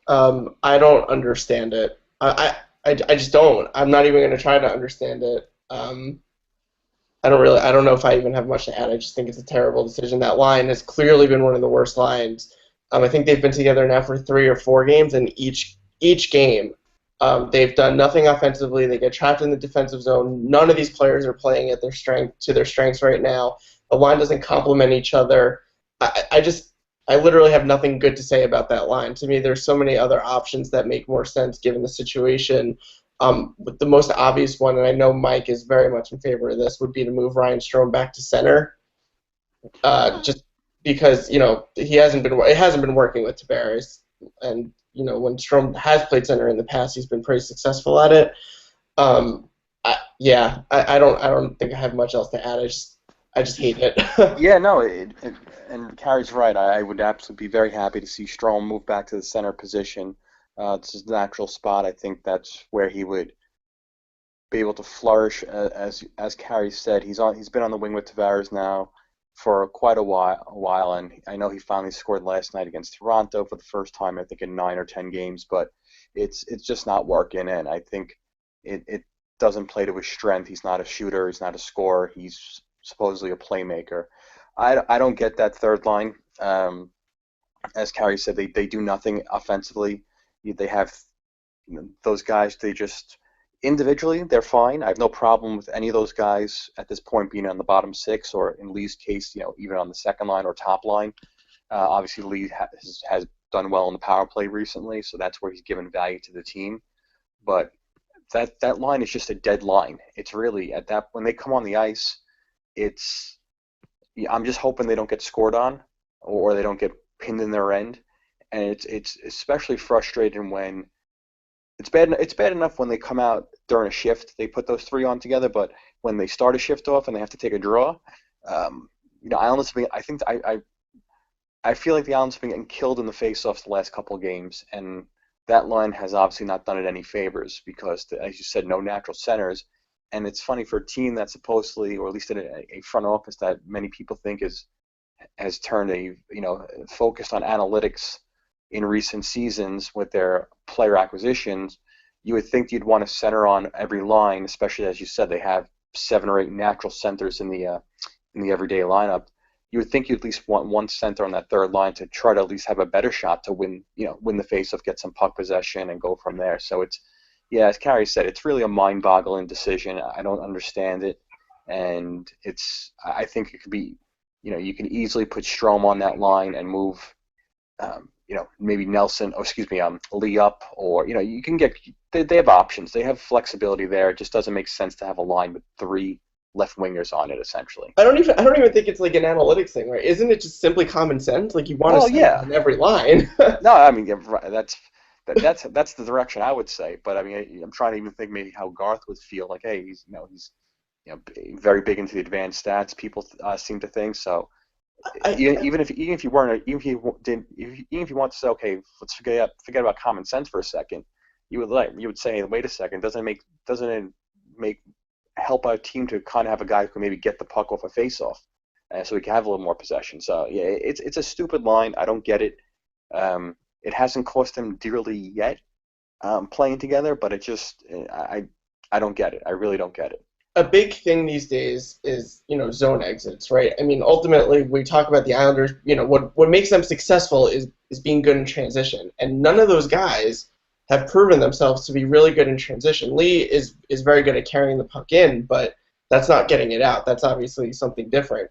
I don't understand it. I just don't. I'm not even going to try to understand it. I don't know if I even have much to add. I just think it's a terrible decision. That line has clearly been one of the worst lines. I think they've been together now for 3 or 4 games, and each game, they've done nothing offensively. They get trapped in the defensive zone. None of these players are playing at their strengths right now. The line doesn't complement each other. I literally have nothing good to say about that line. To me, there's so many other options that make more sense given the situation. With the most obvious one, and I know Mike is very much in favor of this, would be to move Ryan Strome back to center. Just because it hasn't been working with Tavares, and when Strome has played center in the past, he's been pretty successful at it. I don't think I have much else to add. I just hate it. Yeah, no, and Carey's right. I would absolutely be very happy to see Strome move back to the center position. It's his natural spot. I think that's where he would be able to flourish. As Carey said, he's been on the wing with Tavares now for quite a while, and I know he finally scored last night against Toronto for the first time, I think, in 9 or 10 games. But it's just not working, and I think it doesn't play to his strength. He's not a shooter. He's not a scorer. He's supposedly a playmaker. I don't get that third line. As Carey said, they do nothing offensively. They have those guys. They just individually they're fine. I have no problem with any of those guys at this point being on the bottom 6, or in Lee's case, even on the second line or top line. Obviously, Lee has done well in the power play recently, so that's where he's given value to the team. But that line is just a dead line. It's really when they come on the ice, I'm just hoping they don't get scored on or they don't get pinned in their end. And it's especially frustrating when it's bad enough when they come out during a shift, they put those 3 on together, but when they start a shift off and they have to take a draw, Islanders I feel like the Islanders have been getting killed in the faceoffs the last couple of games, and that line has obviously not done it any favors because, as you said, no natural centers. And it's funny for a team that supposedly, or at least in a front office that many people think has turned focused on analytics in recent seasons with their player acquisitions, you would think you'd want to center on every line, especially as you said, they have 7 or 8 natural centers in the everyday lineup. You would think you'd at least want one center on that third line to try to at least have a better shot to win the faceoff, get some puck possession, and go from there. So as Carey said, it's really a mind-boggling decision. I don't understand it, and I think it could be, you can easily put Strome on that line and move, maybe Nelson, Lee up, or you can get. They have options. They have flexibility there. It just doesn't make sense to have a line with 3 left wingers on it, essentially. I don't even think it's like an analytics thing, right? Isn't it just simply common sense? Like you want to set on every line. No, I mean that's the direction I would say. But I mean, I'm trying to even think maybe how Garth would feel. Like, hey, he's very big into the advanced stats. People seem to think so. Even if you want to say, okay, let's forget about common sense for a second, you would say, wait a second, doesn't it help our team to kind of have a guy who can maybe get the puck off a faceoff, so we can have a little more possession. So yeah, it's a stupid line. I don't get it. It hasn't cost them dearly yet playing together, but it just I don't get it. I really don't get it. A big thing these days is, zone exits, right? I mean, ultimately, we talk about the Islanders, what makes them successful is being good in transition. And none of those guys have proven themselves to be really good in transition. Lee is very good at carrying the puck in, but that's not getting it out. That's obviously something different.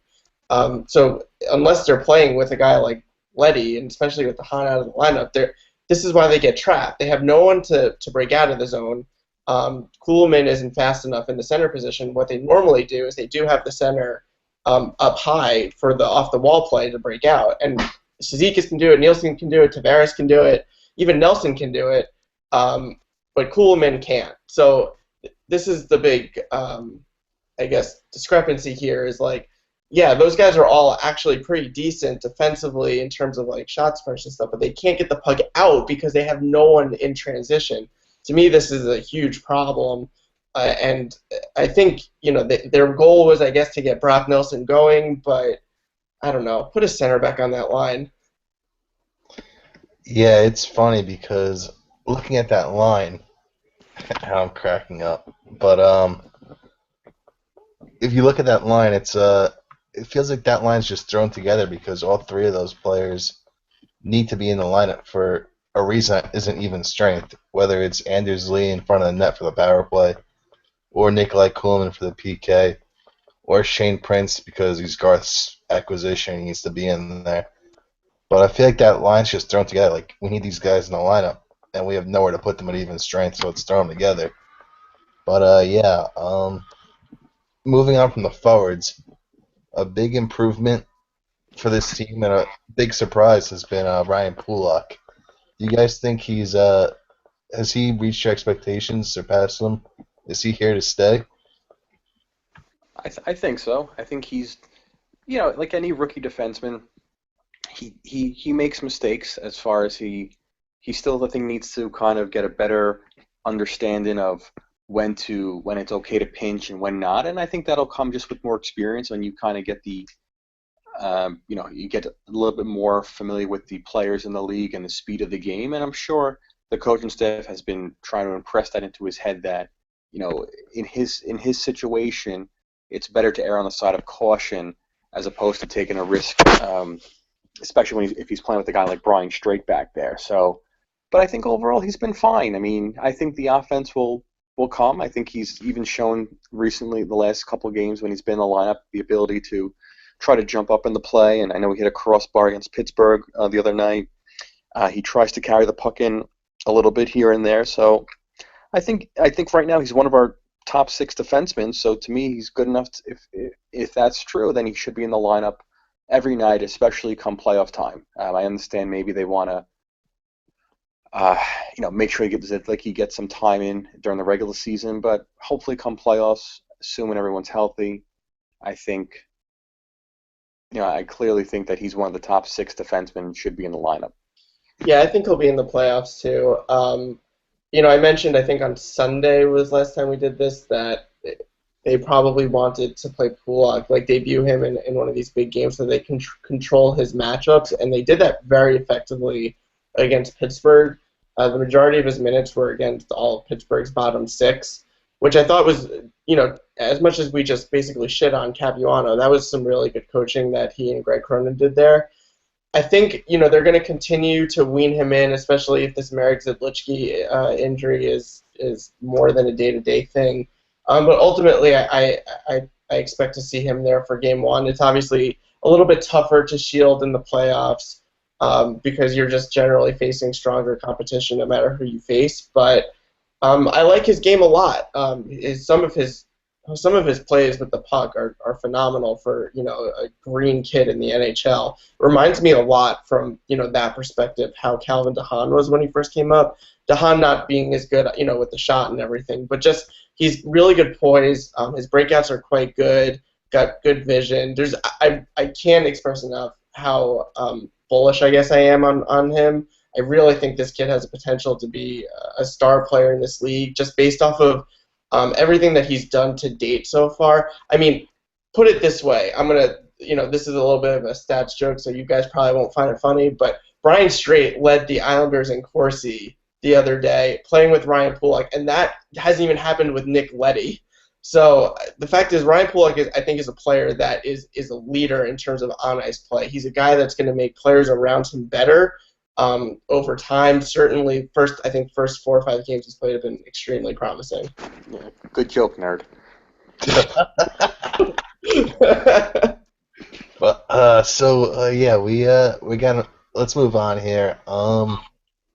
So unless they're playing with a guy like Leddy, and especially with the Hahn out of the lineup, this is why they get trapped. They have no one to break out of the zone. Kuhlman isn't fast enough in the center position. What they normally do is they do have the center up high for the off-the-wall play to break out. And Cizikas can do it, Nielsen can do it, Tavares can do it, even Nelson can do it, but Kuhlman can't. So this is the big, I guess, discrepancy here is like, yeah, those guys are all actually pretty decent defensively in terms of like shots first and stuff, but they can't get the puck out because they have no one in transition. To me, this is a huge problem, and I think their goal was, I guess, to get Brock Nelson going, but I don't know, put a center back on that line. Yeah, it's funny because looking at that line, I'm cracking up. But if you look at that line, it feels like that line's just thrown together because all three of those players need to be in the lineup for a reason that isn't even strength, whether it's Anders Lee in front of the net for the power play, or Nikolai Kuhlman for the PK, or Shane Prince because he's Garth's acquisition, he needs to be in there. But I feel like that line's just thrown together. Like, we need these guys in the lineup, and we have nowhere to put them at even strength, so let's throw them together. But, moving on from the forwards, a big improvement for this team and a big surprise has been Ryan Pulock. Do you guys think has he reached your expectations, surpassed them? Is he here to stay? I think so. I think he's, like any rookie defenseman, he makes mistakes as far as he still, I think, needs to kind of get a better understanding of when it's okay to pinch and when not. And I think that'll come just with more experience when you kind of get the you get a little bit more familiar with the players in the league and the speed of the game. And I'm sure the coaching staff has been trying to impress that into his head that, in his situation, it's better to err on the side of caution as opposed to taking a risk, especially if he's playing with a guy like Brian Straight back there. So, but I think overall he's been fine. I mean, I think the offense will come. I think he's even shown recently, the last couple of games when he's been in the lineup, the ability to try to jump up in the play, and I know he hit a crossbar against Pittsburgh the other night. He tries to carry the puck in a little bit here and there. So I think right now he's one of our top 6 defensemen. So to me, he's good enough. If that's true, then he should be in the lineup every night, especially come playoff time. I understand maybe they want to, make sure he gets some time in during the regular season, but hopefully come playoffs, assuming everyone's healthy, I think. I clearly think that he's one of the top 6 defensemen and should be in the lineup. Yeah, I think he'll be in the playoffs too. I mentioned, I think on Sunday was last time we did this, that they probably wanted to play Pulock, like debut him in one of these big games so they can control his matchups, and they did that very effectively against Pittsburgh. The majority of his minutes were against all of Pittsburgh's bottom 6, which I thought was, as much as we just basically shit on Capuano, that was some really good coaching that he and Greg Cronin did there. I think, they're going to continue to wean him in, especially if this Marek Zadlichki injury is more than a day-to-day thing. But ultimately, I expect to see him there for Game 1. It's obviously a little bit tougher to shield in the playoffs because you're just generally facing stronger competition no matter who you face. But I like his game a lot. Some of his plays with the puck are phenomenal for a green kid in the NHL. Reminds me a lot from that perspective how Calvin DeHaan was when he first came up. DeHaan not being as good with the shot and everything, but just he's really good poise. His breakouts are quite good. Got good vision. I can't express enough how bullish I guess I am on him. I really think this kid has a potential to be a star player in this league just based off of everything that he's done to date so far. I mean, put it this way. I'm going to, this is a little bit of a stats joke, so you guys probably won't find it funny, but Brian Straight led the Islanders in Corsi the other day playing with Ryan Pulock, and that hasn't even happened with Nick Leddy. So the fact is Ryan Pulock, I think, is a player that is a leader in terms of on-ice play. He's a guy that's going to make players around him better. Over time, certainly, first 4 or 5 games he's played have been extremely promising. Yeah, good joke, nerd. We got. Let's move on here.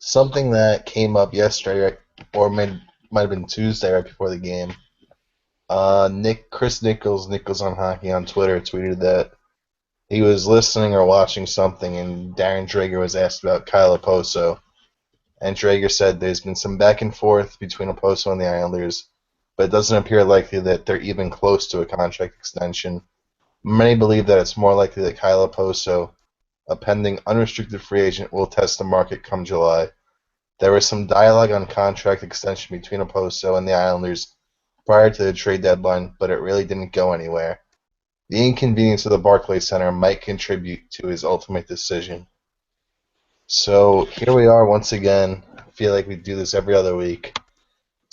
something that came up yesterday, or might have been Tuesday, right before the game. Chris Nichols on Hockey on Twitter tweeted that he was listening or watching something, and Darren Dreger was asked about Kyle Oposo, and Dreger said there's been some back and forth between Oposo and the Islanders, but it doesn't appear likely that they're even close to a contract extension. Many believe that it's more likely that Kyle Oposo, a pending unrestricted free agent, will test the market come July. There was some dialogue on contract extension between Oposo and the Islanders prior to the trade deadline, but it really didn't go anywhere. The inconvenience of the Barclays Center might contribute to his ultimate decision. So here we are once again. I feel like we do this every other week,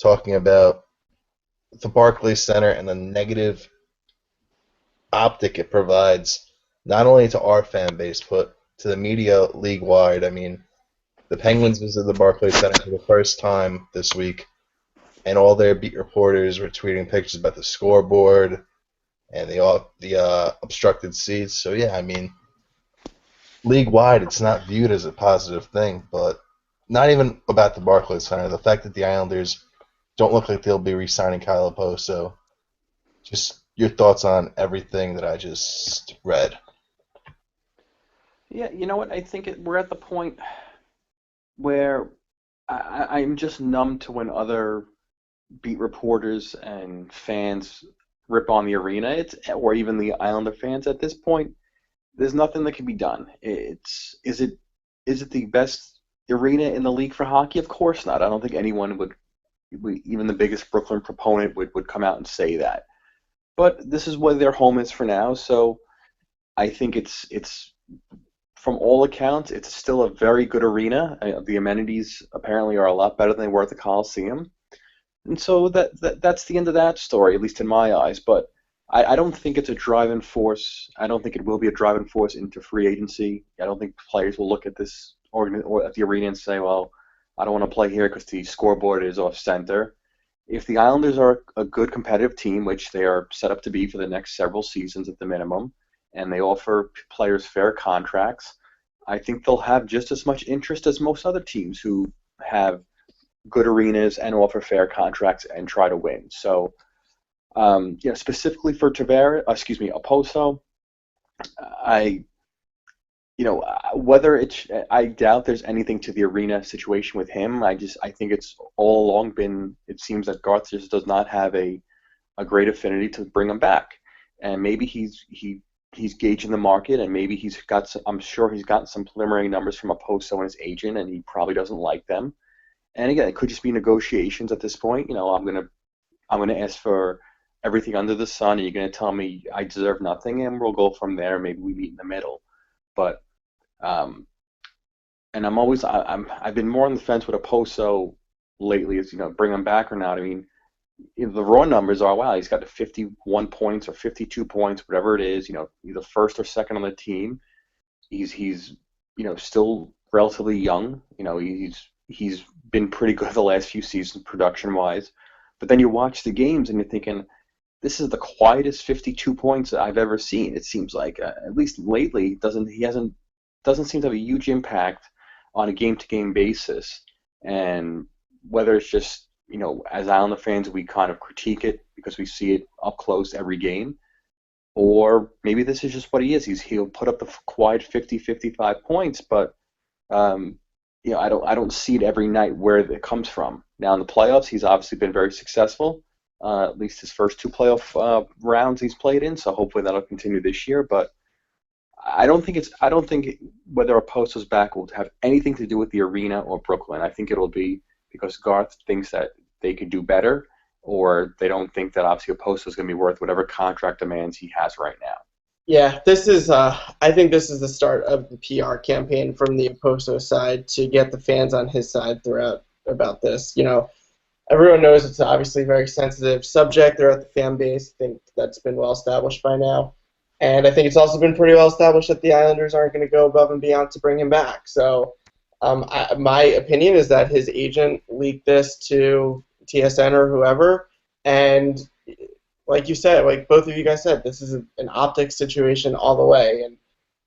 talking about the Barclays Center and the negative optic it provides, not only to our fan base, but to the media league-wide. I mean, the Penguins visited the Barclays Center for the first time this week, and all their beat reporters were tweeting pictures about the scoreboard and the obstructed seats. So yeah, I mean, league-wide, it's not viewed as a positive thing, but not even about the Barclays Center. The fact that the Islanders don't look like they'll be re-signing Kyle Oposo. Just your thoughts on everything that I just read. Yeah, you know what? I think we're at the point where I'm just numb to when other beat reporters and fans rip on the arena, or even the Islander fans. At this point, there's nothing that can be done. Is it the best arena in the league for hockey? Of course not. I don't think anyone would, even the biggest Brooklyn proponent, would come out and say that. But this is where their home is for now, so I think it's from all accounts, it's still a very good arena. The amenities apparently are a lot better than they were at the Coliseum. And so that's the end of that story, at least in my eyes. But I don't think it's a driving force. I don't think it will be a driving force into free agency. I don't think players will look at this or at the arena and say, well, I don't want to play here because the scoreboard is off center. If the Islanders are a good competitive team, which they are set up to be for the next several seasons at the minimum, and they offer players fair contracts, I think they'll have just as much interest as most other teams who have good arenas and offer fair contracts and try to win. So, specifically for Oposo, I doubt there's anything to the arena situation with him. I think it's all along been. It seems that Garth just does not have a great affinity to bring him back, and maybe he's gauging the market, and maybe I'm sure he's gotten some preliminary numbers from Oposo and his agent, and he probably doesn't like them. And again, it could just be negotiations at this point. I'm gonna ask for everything under the sun, and you're gonna tell me I deserve nothing, and we'll go from there. Maybe we meet in the middle. But and I've been more on the fence with Oposo lately, as bring him back or not. I mean, the raw numbers are, wow, he's got 51 points or 52 points, whatever it is. Either first or second on the team. He's still relatively young. He's been pretty good the last few seasons production-wise. But then you watch the games and you're thinking, this is the quietest 52 points that I've ever seen. It seems like, at least lately, doesn't seem to have a huge impact on a game-to-game basis. And whether it's just, as Islander fans, we kind of critique it because we see it up close every game, or maybe this is just what he is. He'll put up the quiet 50, 55 points, but I don't see it every night where it comes from. Now in the playoffs, he's obviously been very successful. At least his first two playoff rounds he's played in, so hopefully that'll continue this year. But I don't think whether Oposo's back will have anything to do with the arena or Brooklyn. I think it'll be because Garth thinks that they could do better, or they don't think that obviously Oposo's going to be worth whatever contract demands he has right now. Yeah, this is. I think this is the start of the PR campaign from the Oposo side to get the fans on his side throughout about this. Everyone knows it's obviously a very sensitive subject throughout the fan base. I think that's been well established by now. And I think it's also been pretty well established that the Islanders aren't going to go above and beyond to bring him back. So my opinion is that his agent leaked this to TSN or whoever. And like you said, like both of you guys said, this is an optics situation all the way. And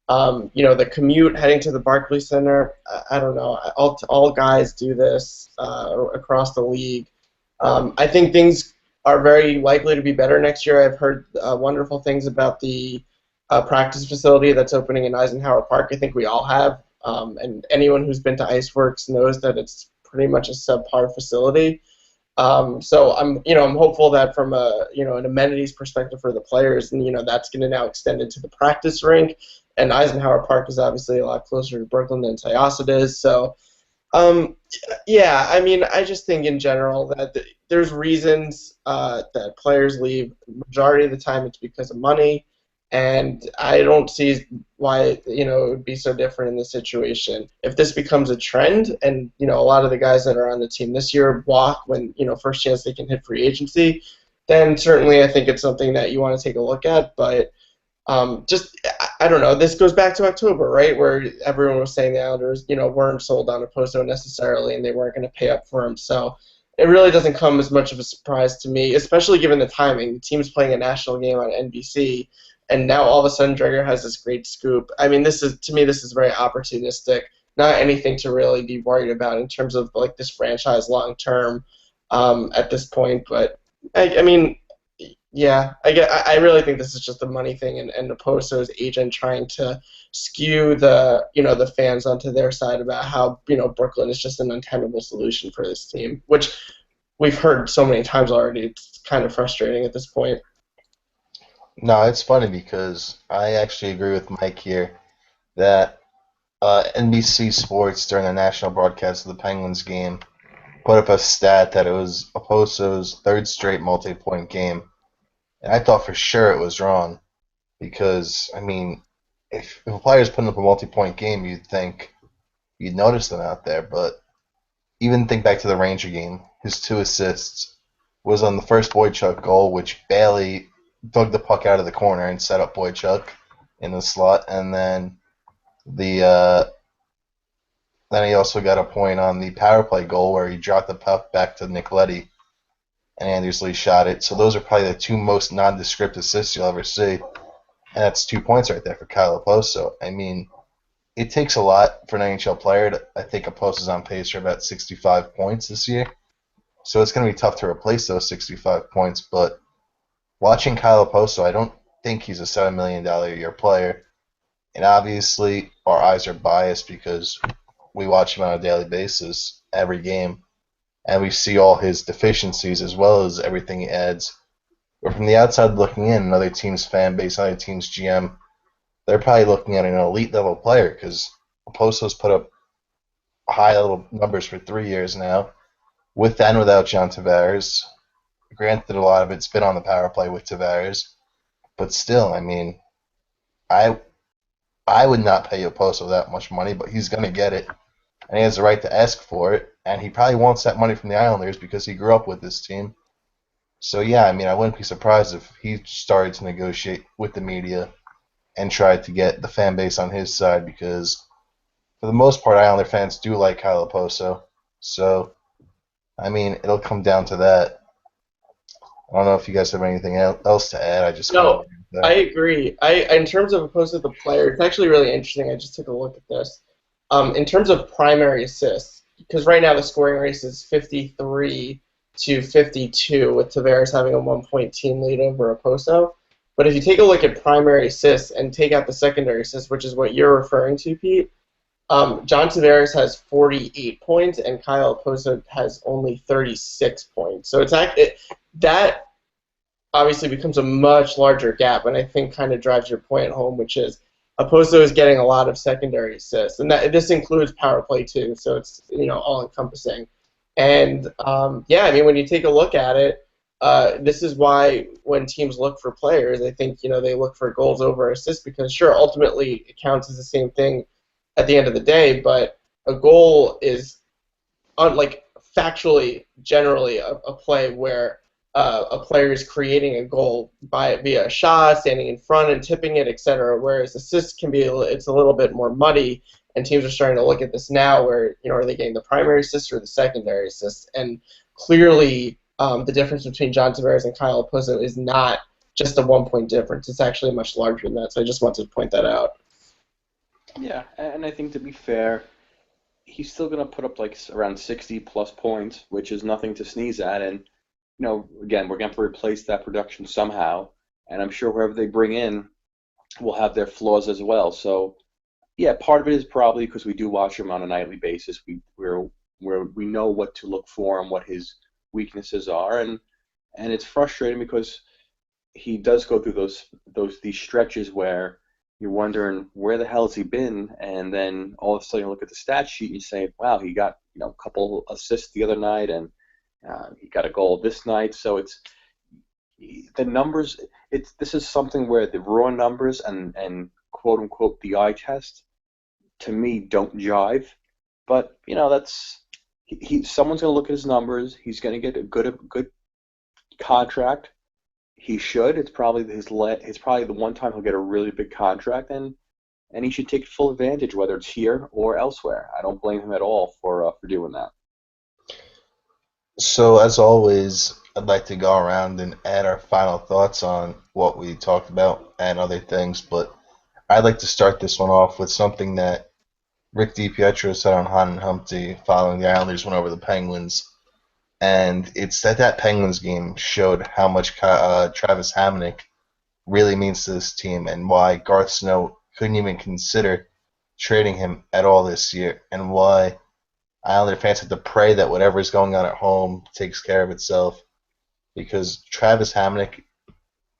The commute heading to the Barclays Center, I don't know. All guys do this across the league. I think things are very likely to be better next year. I've heard wonderful things about the practice facility that's opening in Eisenhower Park. I think we all have. And anyone who's been to Iceworks knows that it's pretty much a subpar facility. So I'm hopeful that from an amenities perspective for the players, and that's going to now extend into the practice rink. And Eisenhower Park is obviously a lot closer to Brooklyn than Syosset is. So, yeah, I mean, I just think in general that there's reasons that players leave. Majority of the time, it's because of money. And I don't see why it would be so different in this situation. If this becomes a trend, and a lot of the guys that are on the team this year walk when first chance they can hit free agency, then certainly I think it's something that you want to take a look at. But I don't know. This goes back to October, right, where everyone was saying the Islanders weren't sold on Oposo necessarily, and they weren't going to pay up for him. So it really doesn't come as much of a surprise to me, especially given the timing. The team's playing a national game on NBC. And now all of a sudden Dreger has this great scoop. I mean, this is very opportunistic. Not anything to really be worried about in terms of like this franchise long term at this point. But I mean, yeah, I really think this is just a money thing, and Oposo's agent trying to skew the fans onto their side about how Brooklyn is just an untenable solution for this team, which we've heard so many times already. It's kind of frustrating at this point. No, it's funny because I actually agree with Mike here that NBC Sports during the national broadcast of the Penguins game put up a stat that it was Oposo's third straight multi-point game. And I thought for sure it was wrong because, I mean, if a player's putting up a multi-point game, you'd notice them out there. But even think back to the Ranger game. His 2 assists was on the first Boychuk goal, which Bailey dug the puck out of the corner and set up Boychuk in the slot, and then then he also got a point on the power play goal where he dropped the puck back to Nick Leddy, and Anders Lee shot it. So those are probably the 2 most nondescript assists you'll ever see, and that's 2 points right there for Kyle Oposo. I mean, it takes a lot for an NHL player. I think Oposo's on pace for about 65 points this year, so it's going to be tough to replace those 65 points, but watching Kyle Oposo, I don't think he's a $7 million a year player. And obviously, our eyes are biased because we watch him on a daily basis, every game, and we see all his deficiencies as well as everything he adds. But from the outside looking in, another team's fan base, another team's GM, they're probably looking at an elite level player because Oposo's put up high level numbers for 3 years now, with and without John Tavares. Granted, a lot of it's been on the power play with Tavares, but still, I mean, I would not pay Oposo that much money, but he's going to get it, and he has the right to ask for it, and he probably wants that money from the Islanders because he grew up with this team. So, yeah, I mean, I wouldn't be surprised if he started to negotiate with the media and tried to get the fan base on his side because, for the most part, Islander fans do like Kyle Oposo. So, I mean, it'll come down to that. I don't know if you guys have anything else to add. No, I agree. In terms of Oposo the player, it's actually really interesting. I just took a look at this. In terms of primary assists, because right now the scoring race is 53 to 52, with Tavares having a 1-point team lead over Oposo. But if you take a look at primary assists and take out the secondary assists, which is what you're referring to, Pete, John Tavares has 48 points and Kyle Oposo has only 36 points. So that obviously becomes a much larger gap, and I think kind of drives your point home, which is Oposo is getting a lot of secondary assists, and this includes power play too. So it's all encompassing. And yeah, I mean, when you take a look at it, this is why when teams look for players, I think they look for goals over assists because sure, ultimately it counts as the same thing at the end of the day, but a goal is factually generally a play where a player is creating a goal via a shot, standing in front and tipping it, etc. Whereas assists can be it's a little bit more muddy, and teams are starting to look at this now where are they getting the primary assist or the secondary assist? And clearly the difference between John Tavares and Kyle Oposo is not just a 1-point difference. It's actually much larger than that. So I just wanted to point that out. Yeah, and I think to be fair, he's still going to put up like around 60 plus points, which is nothing to sneeze at. And, again, we're going to have to replace that production somehow. And I'm sure whoever they bring in will have their flaws as well. So, yeah, part of it is probably because we do watch him on a nightly basis. We know what to look for and what his weaknesses are. And it's frustrating because he does go through these stretches where you're wondering where the hell has he been, and then all of a sudden you look at the stat sheet and you say, wow, he got a couple assists the other night, and he got a goal this night. So it's the numbers. This is something where the raw numbers and quote unquote the eye test to me don't jive. But that's someone's going to look at his numbers. He's going to get a good contract. He should. It's probably it's probably the one time he'll get a really big contract, and he should take full advantage, whether it's here or elsewhere. I don't blame him at all for doing that. So, as always, I'd like to go around and add our final thoughts on what we talked about and other things, but I'd like to start this one off with something that Rick DiPietro said on Han and Humpty following the Islanders went over the Penguins. And it's that Penguins game showed how much Travis Hamonic really means to this team and why Garth Snow couldn't even consider trading him at all this year, and why Islander fans have to pray that whatever is going on at home takes care of itself. Because Travis Hamonic,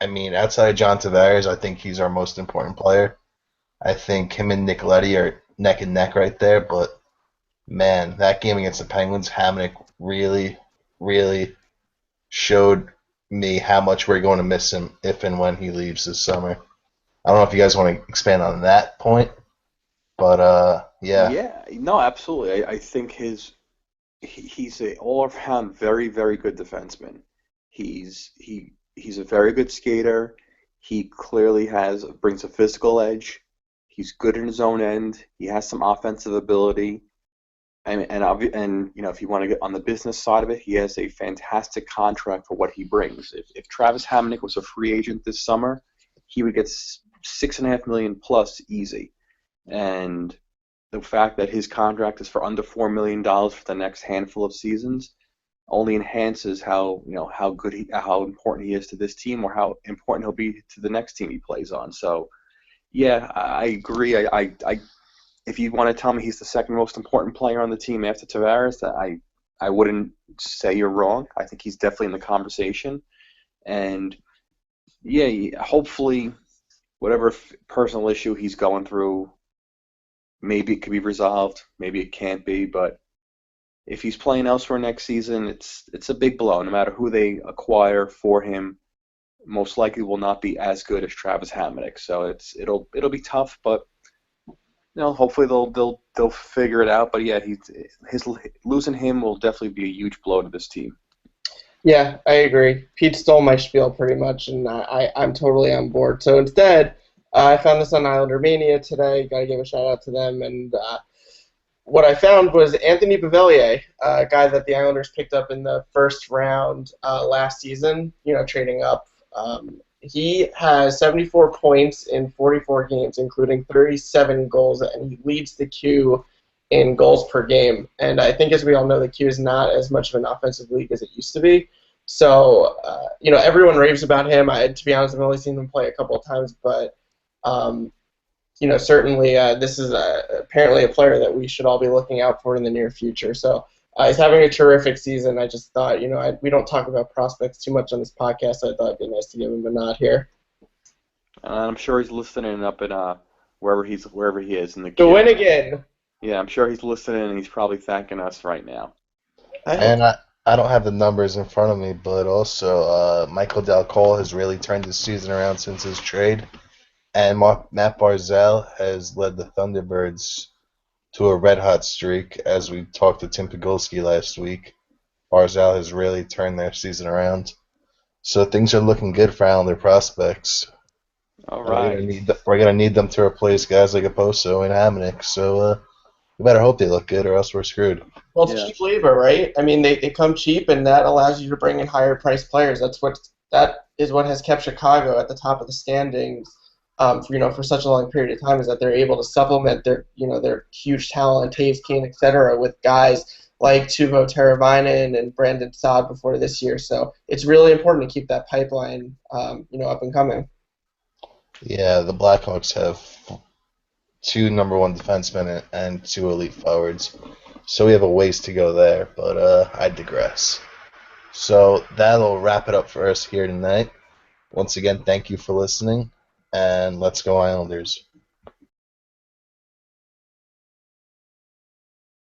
I mean, outside of John Tavares, I think he's our most important player. I think him and Nicoletti are neck and neck right there, but man, that game against the Penguins, Hamonic really showed me how much we're going to miss him if and when he leaves this summer. I don't know if you guys want to expand on that point, but yeah. Yeah, no, absolutely. I think he's a all-around very, very good defenseman. He's a very good skater. He clearly brings a physical edge. He's good in his own end. He has some offensive ability. And if you want to get on the business side of it, he has a fantastic contract for what he brings. If Travis Hamonic was a free agent this summer, he would get $6.5 million plus easy. And the fact that his contract is for under $4 million for the next handful of seasons only enhances how important he is to this team, or how important he'll be to the next team he plays on. So, yeah, I agree. If you want to tell me he's the second most important player on the team after Tavares, I wouldn't say you're wrong. I think he's definitely in the conversation. And, yeah, hopefully whatever personal issue he's going through, maybe it could be resolved, maybe it can't be. But if he's playing elsewhere next season, it's a big blow. No matter who they acquire for him, most likely will not be as good as Travis Hamonic. So it'll be tough, but hopefully they'll figure it out. But yeah, his losing him will definitely be a huge blow to this team. Yeah, I agree. Pete stole my spiel pretty much, and I'm totally on board. So instead, I found this on Islander Mania today. Got to give a shout out to them. And what I found was Anthony Beauvillier, a guy that the Islanders picked up in the first round last season. Trading up. He has 74 points in 44 games, including 37 goals, and he leads the Q in goals per game. And I think, as we all know, the Q is not as much of an offensive league as it used to be. So, everyone raves about him. To be honest, I've only seen him play a couple of times, but, certainly this is apparently a player that we should all be looking out for in the near future. So, he's having a terrific season. I just thought, we don't talk about prospects too much on this podcast, so I thought it'd be nice to give him a nod here. I'm sure he's listening up in wherever he is in the queue. To win again. Yeah, I'm sure he's listening, and he's probably thanking us right now. I don't have the numbers in front of me, but also Michael Del Cole has really turned his season around since his trade, and Matt Barzal has led the Thunderbirds to a red-hot streak. As we talked to Tim Pogulski last week, Barzal has really turned their season around. So things are looking good for Islander prospects. All right. We're going to need them to replace guys like Oposo and Hamonic, so we better hope they look good, or else we're screwed. Well, it's cheap labor, right? I mean, they come cheap, and that allows you to bring in higher-priced players. That is what has kept Chicago at the top of the standings for such a long period of time is that they're able to supplement their huge talent, Taves, Kane, etc., with guys like Tuvo Teravainen and Brandon Saad before this year. So it's really important to keep that pipeline, up and coming. Yeah, the Blackhawks have two number one defensemen and two elite forwards, so we have a ways to go there. But I digress. So that'll wrap it up for us here tonight. Once again, thank you for listening, and let's go Islanders.